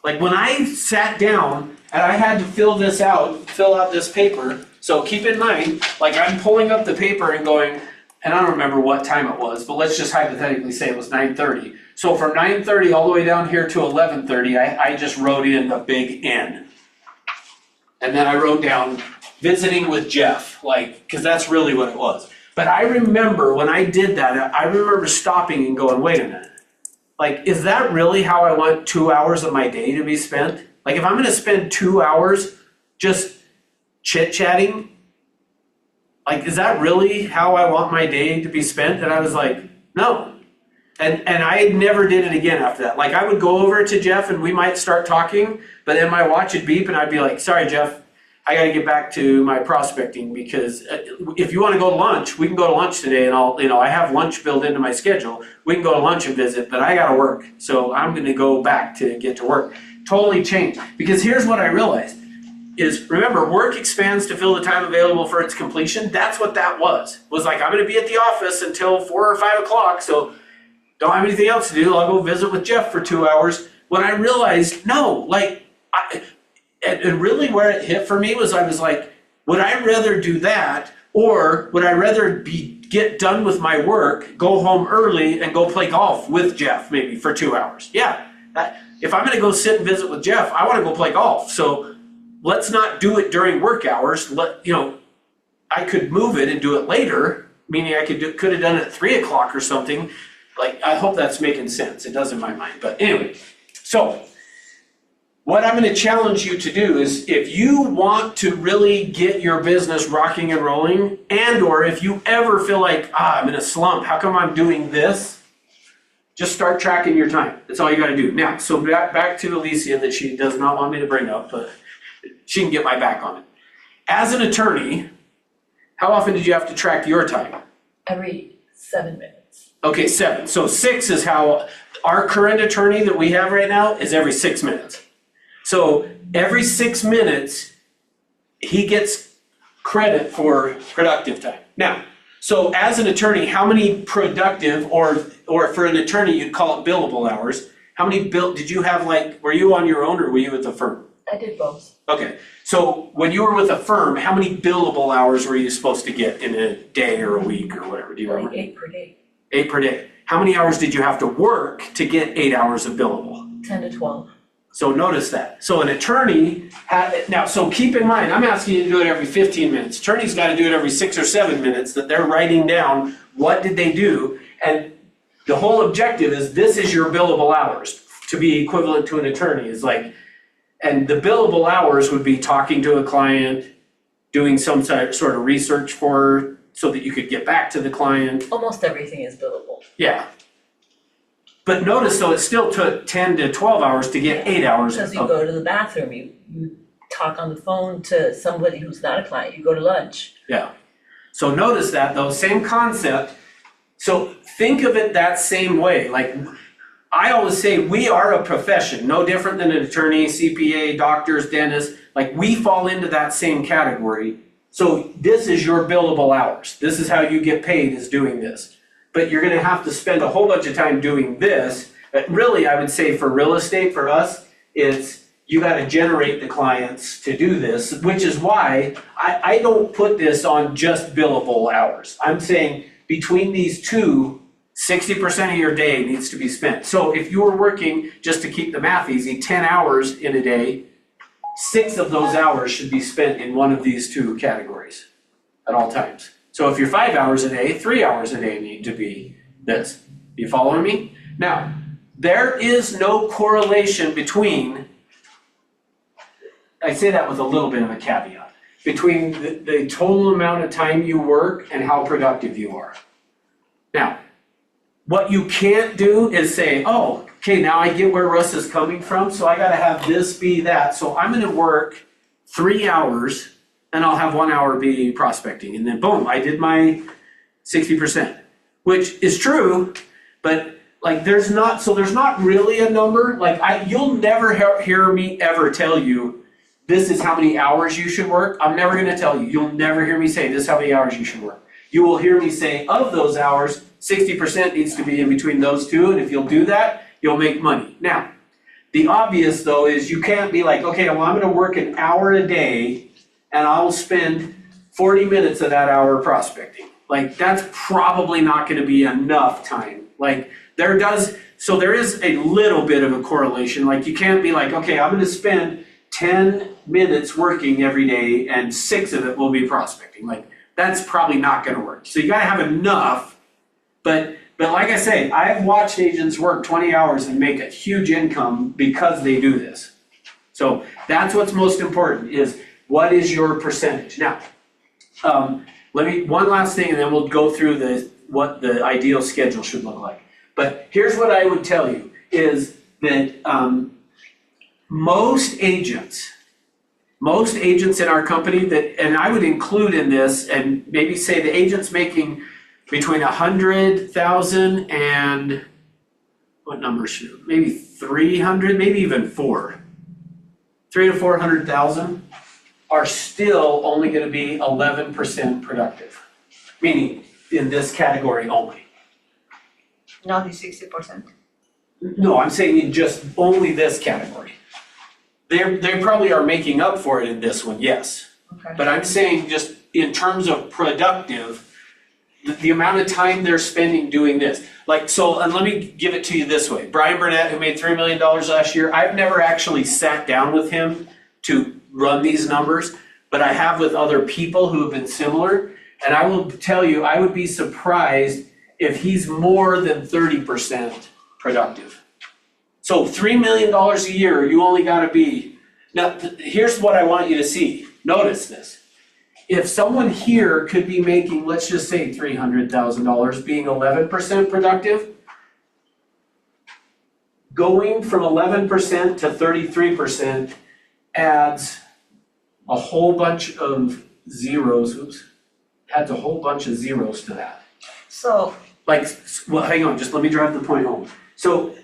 Like when I sat down and I had to fill out this paper, so keep in mind, like I'm pulling up the paper and going, and I don't remember what time it was, but let's just hypothetically say it was 9:30. So from 9:30 all the way down here to 11:30, I just wrote in a big N. And then I wrote down visiting with Jeff, like, because that's really what it was. But I remember when I did that, I remember stopping and going, wait a minute. Like, is that really how I want 2 hours of my day to be spent? Like, if I'm gonna spend 2 hours just chit-chatting, like, is that really how I want my day to be spent? And I was like, no. And I never did it again after that. Like, I would go over to Jeff and we might start talking, but then my watch would beep and I'd be like, sorry, Jeff, I gotta get back to my prospecting because if you wanna go to lunch, we can go to lunch today and I have lunch built into my schedule. We can go to lunch and visit, but I gotta work. So I'm gonna go back to get to work. Totally changed. Because here's what I realized is, remember, work expands to fill the time available for its completion. That's what that was. Was like, I'm gonna be at the office until 4 or 5 o'clock, so don't have anything else to do. I'll go visit with Jeff for 2 hours. When I realized, no, like, and really where it hit for me was I was like, would I rather do that or would I rather get done with my work, go home early and go play golf with Jeff maybe for 2 hours? Yeah, if I'm gonna go sit and visit with Jeff, I wanna go play golf. So let's not do it during work hours. I could move it and do it later, meaning I could have done it at 3 o'clock or something. Like, I hope that's making sense. It does in my mind, but anyway. So what I'm gonna challenge you to do is if you want to really get your business rocking and rolling, and or if you ever feel like, I'm in a slump, how come I'm doing this? Just start tracking your time. That's all you gotta do. Now, so back to Alicia that she does not want me to bring up, but she can get my back on it. As an attorney, how often did you have to track your time? Every 7 minutes. Okay, 7. So 6 is how our current attorney that we have right now is every 6 minutes. So every 6 minutes, he gets credit for productive time. Now, so as an attorney, how many productive, or for an attorney, you'd call it billable hours, how many did you have, like, were you on your own or were you with a firm? I did both. Okay, so when you were with a firm, how many billable hours were you supposed to get in a day or a week or whatever? Do you remember? 8 per day. 8 per day. How many hours did you have to work to get 8 hours of billable? 10 to 12. So notice that. So an attorney now, so keep in mind, I'm asking you to do it every 15 minutes. Attorneys got to do it every 6 or 7 minutes, that they're writing down what did they do. And the whole objective is this is your billable hours. To be equivalent to an attorney is like, and the billable hours would be talking to a client, doing some sort of research so that you could get back to the client. Almost everything is billable. Yeah. But notice though, it still took 10 to 12 hours to get 8 hours. Because you go to the bathroom, you talk on the phone to somebody who's not a client, you go to lunch. Yeah. So notice that though, same concept. So think of it that same way. Like I always say, we are a profession, no different than an attorney, CPA, doctors, dentists. Like we fall into that same category. So this is your billable hours. This is how you get paid, is doing this. But you're gonna have to spend a whole bunch of time doing this. But really, I would say for real estate, for us, it's you gotta generate the clients to do this, which is why I don't put this on just billable hours. I'm saying between these two, 60% of your day needs to be spent. So if you were working, just to keep the math easy, 10 hours in a day, 6 of those hours should be spent in one of these two categories at all times. So if you're 5 hours a day, 3 hours a day need to be this. You following me? Now, there is no correlation between, I say that with a little bit of a caveat, between the total amount of time you work and how productive you are. Now, what you can't do is say, oh, okay, now I get where Russ is coming from, so I gotta have this be that. So I'm gonna work 3 hours and I'll have 1 hour be prospecting. And then boom, I did my 60%. which is true, but like there's not really a number. Like you'll never hear me ever tell you this is how many hours you should work. I'm never gonna tell you. You'll never hear me say this is how many hours you should work. You will hear me say of those hours, 60% needs to be in between those two, and if you'll do that, you'll make money. Now, the obvious though is you can't be like, okay, well I'm gonna work an hour a day and I'll spend 40 minutes of that hour prospecting. Like that's probably not gonna be enough time. Like there is a little bit of a correlation. Like you can't be like, okay, I'm gonna spend 10 minutes working every day and 6 of it will be prospecting. Like that's probably not gonna work. So you gotta have enough, but like I say, I've watched agents work 20 hours and make a huge income because they do this. So that's what's most important is what is your percentage? Now, one last thing and then we'll go through what the ideal schedule should look like. But here's what I would tell you is that most agents in our company and I would include in this and maybe say the agents making between 100,000 and what number should maybe 300, maybe even 300 to 400,000 are still only going to be 11% productive, meaning in this category only. Not the 60%. No, I'm saying in just only this category. They probably are making up for it in this one, yes. Okay. But I'm saying just in terms of productive, the amount of time they're spending doing this. Like, so, and let me give it to you this way. Brian Burnett, who made $3 million last year, I've never actually sat down with him to run these numbers, but I have with other people who have been similar. And I will tell you, I would be surprised if he's more than 30% productive. So $3 million a year, you only gotta be, now here's what I want you to see. Notice this. If someone here could be making, let's just say $300,000, being 11% productive, going from 11% to 33% adds a whole bunch of zeros, adds a whole bunch of zeros to that. So, Like, well, hang on, just let me drive the point home. So,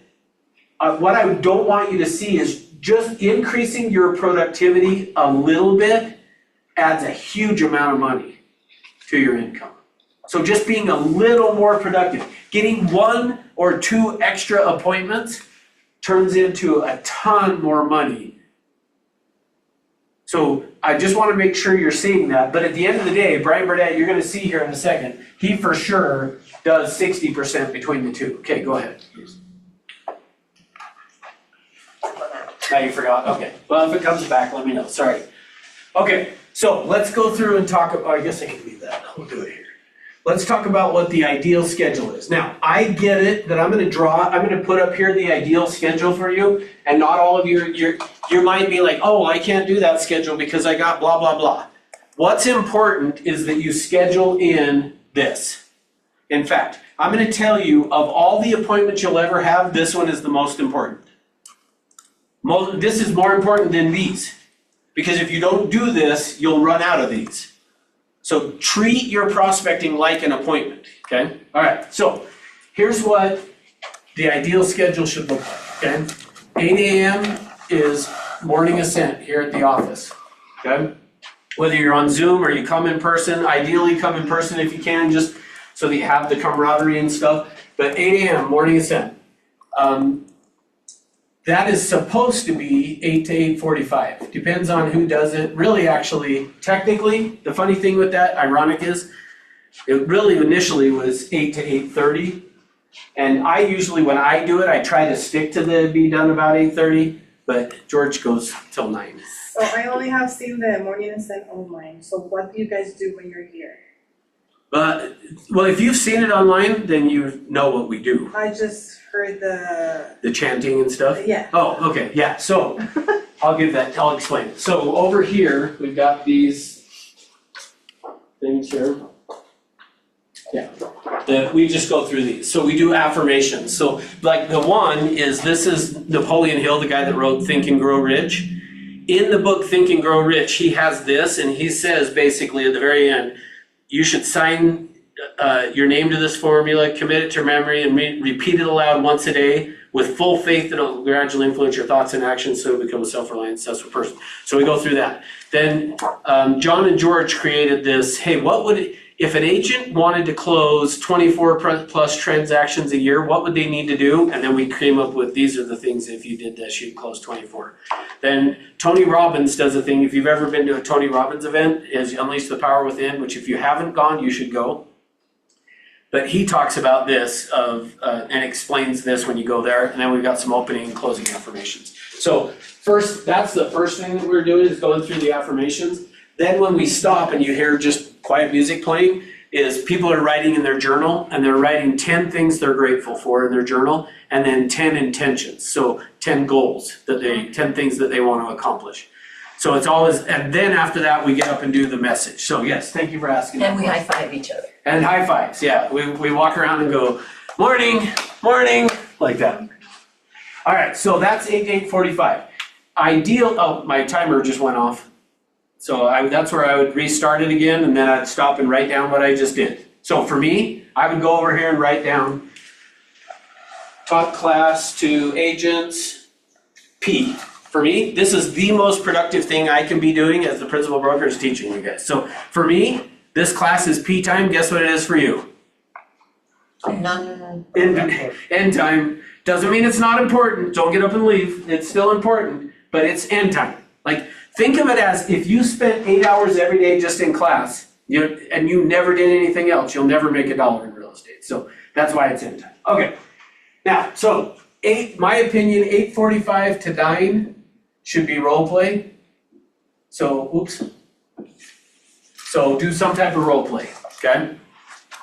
what I don't want you to see is just increasing your productivity a little bit adds a huge amount of money to your income. So just being a little more productive, getting 1 or 2 extra appointments turns into a ton more money. So I just want to make sure you're seeing that. But at the end of the day, Brian Burnett, you're going to see here in a second, he for sure does 60% between the two. Okay, go ahead. Now you forgot? Okay. Well, if it comes back, let me know. Sorry. Okay, so let's go through and talk about, I guess I can leave that. We'll do it here. Let's talk about what the ideal schedule is. Now, I get it that I'm going to put up here the ideal schedule for you, and not all of you might be like, oh, I can't do that schedule because I got blah, blah, blah. What's important is that you schedule in this. In fact, I'm going to tell you of all the appointments you'll ever have, this one is the most important. This is more important than these, because if you don't do this, you'll run out of these. So treat your prospecting like an appointment, okay? All right, so here's what the ideal schedule should look like, okay? 8 a.m. is morning ascent here at the office, okay? Whether you're on Zoom or you come in person, ideally come in person if you can, just so that you have the camaraderie and stuff. But 8 a.m. morning ascent. That is supposed to be 8 to 8:45. Depends on who does it. Really, actually, technically, the funny thing with that, ironic is, it really initially was 8 to 8:30. And I usually, when I do it, I try to stick to the be done about 8:30, but George goes till 9. So I only have seen the morning ascent online, so what do you guys do when you're here? Well, if you've seen it online, then you know what we do. I just heard The chanting and stuff? yeah. Oh, okay, yeah, so I'll explain it. So over here, we've got these things here. Yeah, we just go through these. So we do affirmations. So like the one is, this is Napoleon Hill, the guy that wrote Think and Grow Rich. In the book Think and Grow Rich, he has this, and he says basically at the very end, you should sign your name to this formula, commit it to memory, and repeat it aloud once a day with full faith that it'll gradually influence your thoughts and actions so you'll become a self-reliant, successful person. So we go through that. Then John and George created this, hey, what would, if an agent wanted to close 24 plus transactions a year, what would they need to do? And then we came up with, these are the things, if you did this, you'd close 24. Then Tony Robbins does a thing, if you've ever been to a Tony Robbins event, is Unleash the Power Within, which if you haven't gone, you should go. But he talks about this and explains this when you go there, and then we've got some opening and closing affirmations. So first, that's the first thing that we're doing is going through the affirmations. Then when we stop and you hear just quiet music playing, is people are writing in their journal, and they're writing 10 things they're grateful for in their journal, and then 10 intentions, so 10 goals, 10 things that they want to accomplish. So it's always, and then after that, we get up and do the message. So yes, thank you for asking that And we question. high five each other. And high fives, yeah. We walk around and go, morning, morning, like that. All right, so that's 8:45. Ideal, oh, my timer just went off. So that's where I would restart it again, and then I'd stop and write down what I just did. So for me, I would go over here and write down, taught class to agents, P. For me, this is the most productive thing I can be doing as the principal broker is teaching you guys. So for me, this class is P time. Guess what it is for you? Non-productive. End time. Doesn't mean it's not important. Don't get up and leave. It's still important, but it's end time. Like, think of it as if you spent 8 hours every day just in class, and you never did anything else, you'll never make $1 in real estate. So that's why it's end time. Okay. Now, so my opinion, 8:45 to 9 should be role play. So, oops. So do some type of role play, okay?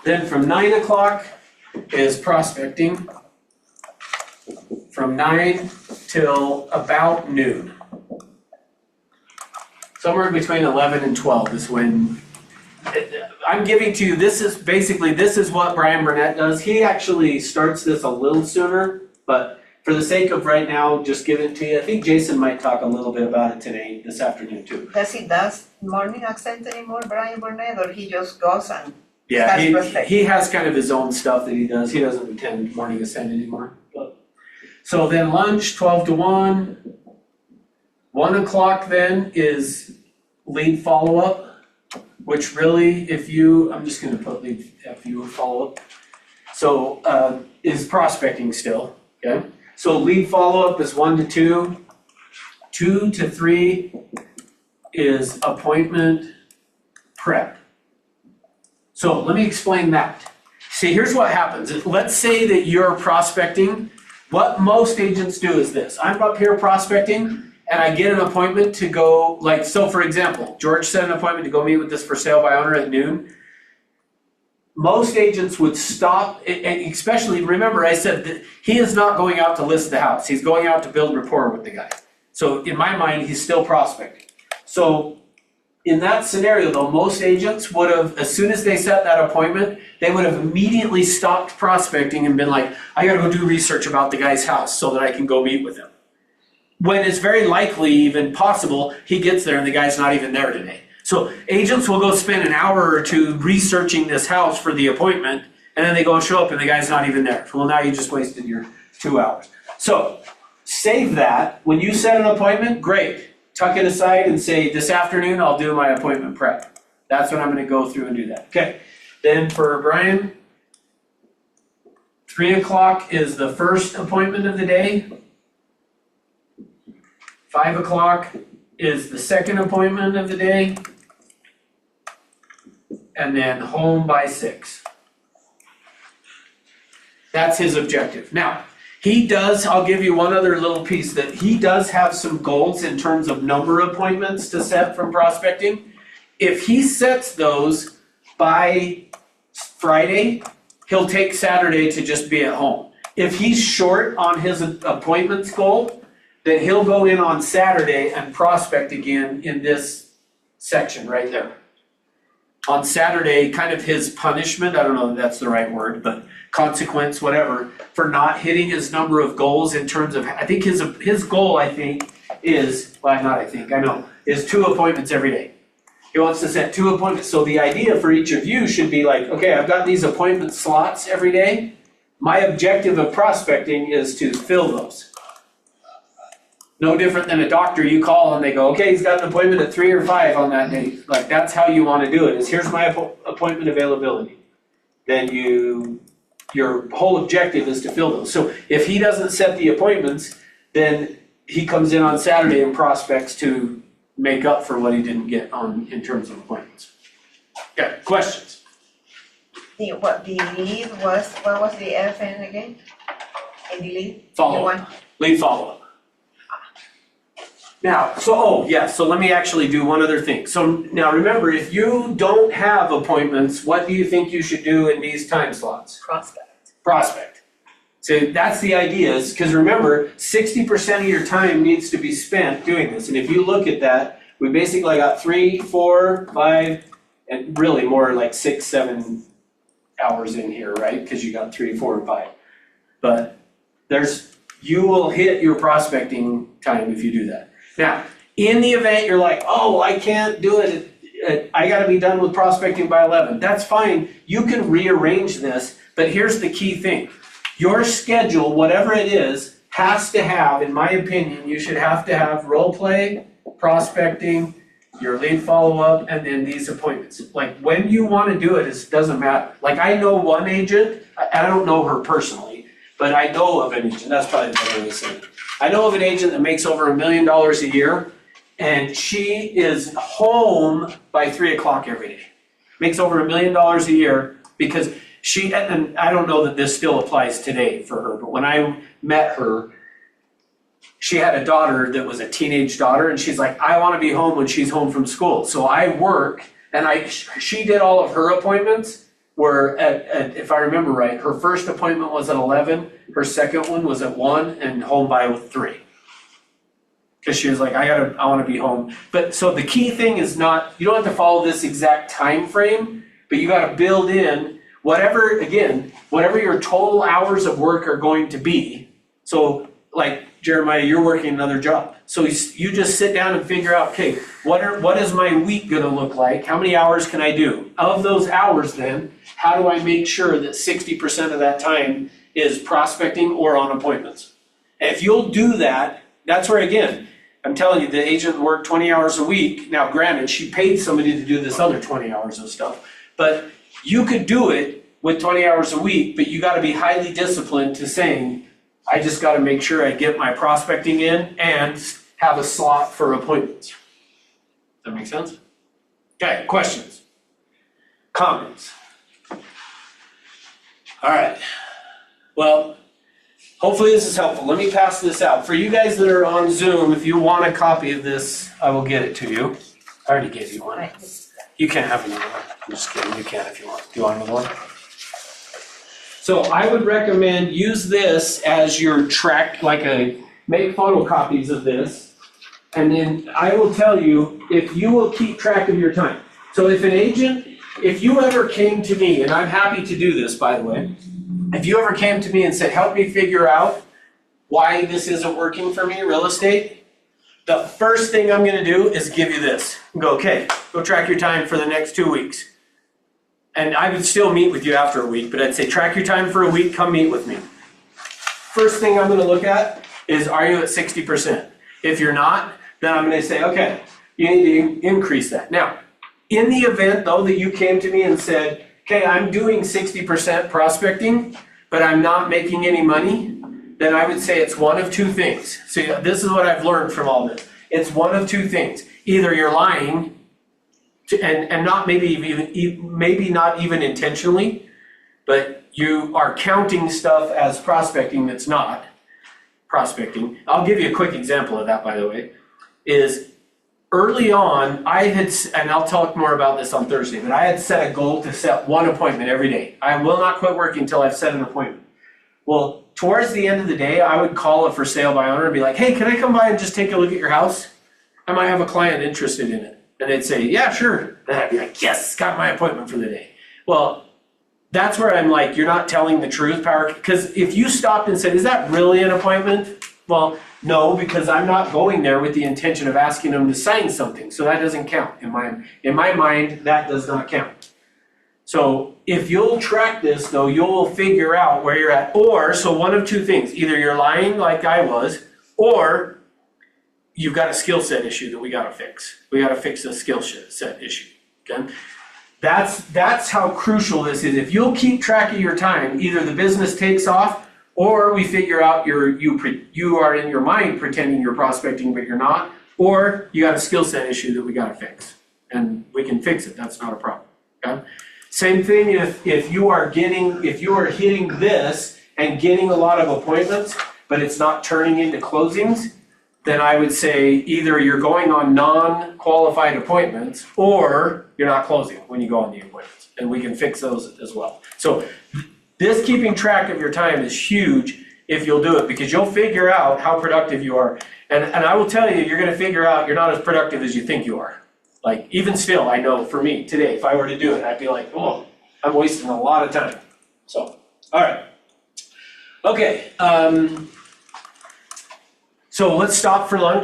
Then from 9 o'clock is prospecting. From 9 till about noon. Somewhere between 11 and 12 is when, I'm giving to you, this is what Brian Burnett does. He actually starts this a little sooner, but for the sake of right now, just give it to you. I think Jason might talk a little bit about it today, this afternoon too. Does he does morning accent anymore, Brian Burnett, or he just goes and Yeah, starts prospecting? he has kind of his own stuff that he does. He doesn't attend morning ascent anymore. But, so then lunch, 12 to 1. 1 o'clock then is lead follow-up, which really, I'm just gonna put lead FU follow-up. So, is prospecting still, okay? So lead follow-up is 1 to 2. 2 to 3 is appointment prep. So let me explain that. See, here's what happens. Let's say that you're prospecting. What most agents do is this. I'm up here prospecting and I get an appointment to go, like, so for example, George set an appointment to go meet with this for sale by owner at noon. Most agents would stop, and especially, remember I said that he is not going out to list the house. He's going out to build rapport with the guy. So in my mind, he's still prospecting. So in that scenario though, most agents would have, as soon as they set that appointment, they would have immediately stopped prospecting and been like, I gotta go do research about the guy's house so that I can go meet with him. When it's very likely, even possible, he gets there and the guy's not even there today. So agents will go spend an hour or two researching this house for the appointment, and then they go show up and the guy's not even there. Well, now you just wasted your 2 hours. So save that. When you set an appointment, great. Tuck it aside and say, this afternoon I'll do my appointment prep. That's when I'm gonna go through and do that. Okay, then for Brian, 3 o'clock is the first appointment of the day. 5 o'clock is the second appointment of the day. And then home by 6. That's his objective. Now, he does, I'll give you one other little piece, that he does have some goals in terms of number of appointments to set from prospecting. If he sets those by Friday, he'll take Saturday to just be at home. If he's short on his appointments goal, then he'll go in on Saturday and prospect again in this section right there. On Saturday, kind of his punishment, I don't know if that's the right word, but consequence, whatever, for not hitting his number of goals in terms of, I think his goal, I think, is, well, not I think, I know, is 2 appointments every day. He wants to set 2 appointments. So the idea for each of you should be like, okay, I've got these appointment slots every day. My objective of prospecting is to fill those. No different than a doctor you call and they go, okay, he's got an appointment at 3 or 5 on that day. Like, that's how you want to do it, is here's my appointment availability. Then your whole objective is to fill those. So if he doesn't set the appointments, then he comes in on Saturday and prospects to make up for what he didn't get on in terms of appointments. Okay, questions? The lead was, what was the FN again? In the lead? Follow up. Lead follow-up. Now, so let me actually do one other thing. So now remember, if you don't have appointments, what do you think you should do in these time slots? Prospect. So that's the idea, is because remember, 60% of your time needs to be spent doing this. And if you look at that, we basically got 3, 4, 5, and really more like 6, 7 hours in here, right? Because you got 3, 4, and 5. But you will hit your prospecting time if you do that. Now, in the event you're like, oh, I can't do it, I gotta be done with prospecting by 11. That's fine, you can rearrange this, but here's the key thing. Your schedule, whatever it is, has to have, in my opinion, you should have to have role play, prospecting, your lead follow-up, and then these appointments. Like, when you wanna do it, it doesn't matter. Like, I know one agent, I don't know her personally, but I know of an agent, that's probably the better way to say it. I know of an agent that makes over $1 million a year, and she is home by 3 o'clock every day. Makes over $1 million a year because and I don't know that this still applies today for her, but when I met her, she had a daughter that was a teenage daughter, and she's like, I want to be home when she's home from school. So I work, and she did all of her appointments were at if I remember right, her first appointment was at 11, her second one was at 1, and home by 3. Because she was like, I want to be home. But so the key thing is not, you don't have to follow this exact time frame, but you got to build in whatever your total hours of work are going to be. So like Jeremiah, you're working another job. So you just sit down and figure out, okay, what is my week gonna look like? How many hours can I do? Of those hours then, how do I make sure that 60% of that time is prospecting or on appointments? And if you'll do that, that's where, again, I'm telling you, the agent worked 20 hours a week. Now granted, she paid somebody to do this other 20 hours of stuff, but you could do it with 20 hours a week, but you gotta be highly disciplined to saying, I just gotta make sure I get my prospecting in and have a slot for appointments. Does that make sense? Okay, questions? Comments? All right. Well, hopefully this is helpful. Let me pass this out. For you guys that are on Zoom, if you want a copy of this, I will get it to you. I already gave you one. You can't have another one. I'm just kidding, you can if you want. Do you want another one? So I would recommend use this as your track, make photocopies of this. And then I will tell you if you will keep track of your time. So if you ever came to me, and I'm happy to do this, by the way, if you ever came to me and said, help me figure out why this isn't working for me, real estate, the first thing I'm gonna do is give you this. Go, okay, go track your time for the next 2 weeks. And I would still meet with you after a week, but I'd say track your time for a week, come meet with me. First thing I'm gonna look at is, are you at 60%? If you're not, then I'm gonna say, okay, you need to increase that. Now, in the event though that you came to me and said, okay, I'm doing 60% prospecting, but I'm not making any money, then I would say it's one of 2 things. So this is what I've learned from all this. It's one of 2 things. Either you're lying, and not maybe not even intentionally, but you are counting stuff as prospecting that's not prospecting. I'll give you a quick example of that, by the way, is early on, and I'll talk more about this on Thursday, but I had set a goal to set 1 appointment every day. I will not quit working until I've set an appointment. Well, towards the end of the day, I would call a for sale by owner and be like, hey, can I come by and just take a look at your house? I might have a client interested in it. And they'd say, yeah, sure. Then I'd be like, yes, got my appointment for the day. Well, that's where I'm like, you're not telling the truth, Power. Because if you stopped and said, is that really an appointment? Well, no, because I'm not going there with the intention of asking them to sign something, so that doesn't count. In my mind, that does not count. So if you'll track this, though, you'll figure out where you're at. Or, so one of two things, either you're lying like I was, or you've got a skill set issue that we gotta fix. We gotta fix the skill set issue, okay? That's how crucial this is. If you'll keep track of your time, either the business takes off, or we figure out you are in your mind pretending you're prospecting, but you're not, or you got a skill set issue that we gotta fix. And we can fix it, that's not a problem, okay? Same thing if you are hitting this and getting a lot of appointments, but it's not turning into closings, then I would say either you're going on non-qualified appointments or you're not closing when you go on the appointments. And we can fix those as well. So this keeping track of your time is huge if you'll do it, because you'll figure out how productive you are. And I will tell you, you're gonna figure out you're not as productive as you think you are. Like, even still, I know for me today, if I were to do it, I'd be like, oh, I'm wasting a lot of time. So, all right. Okay, so let's stop for lunch.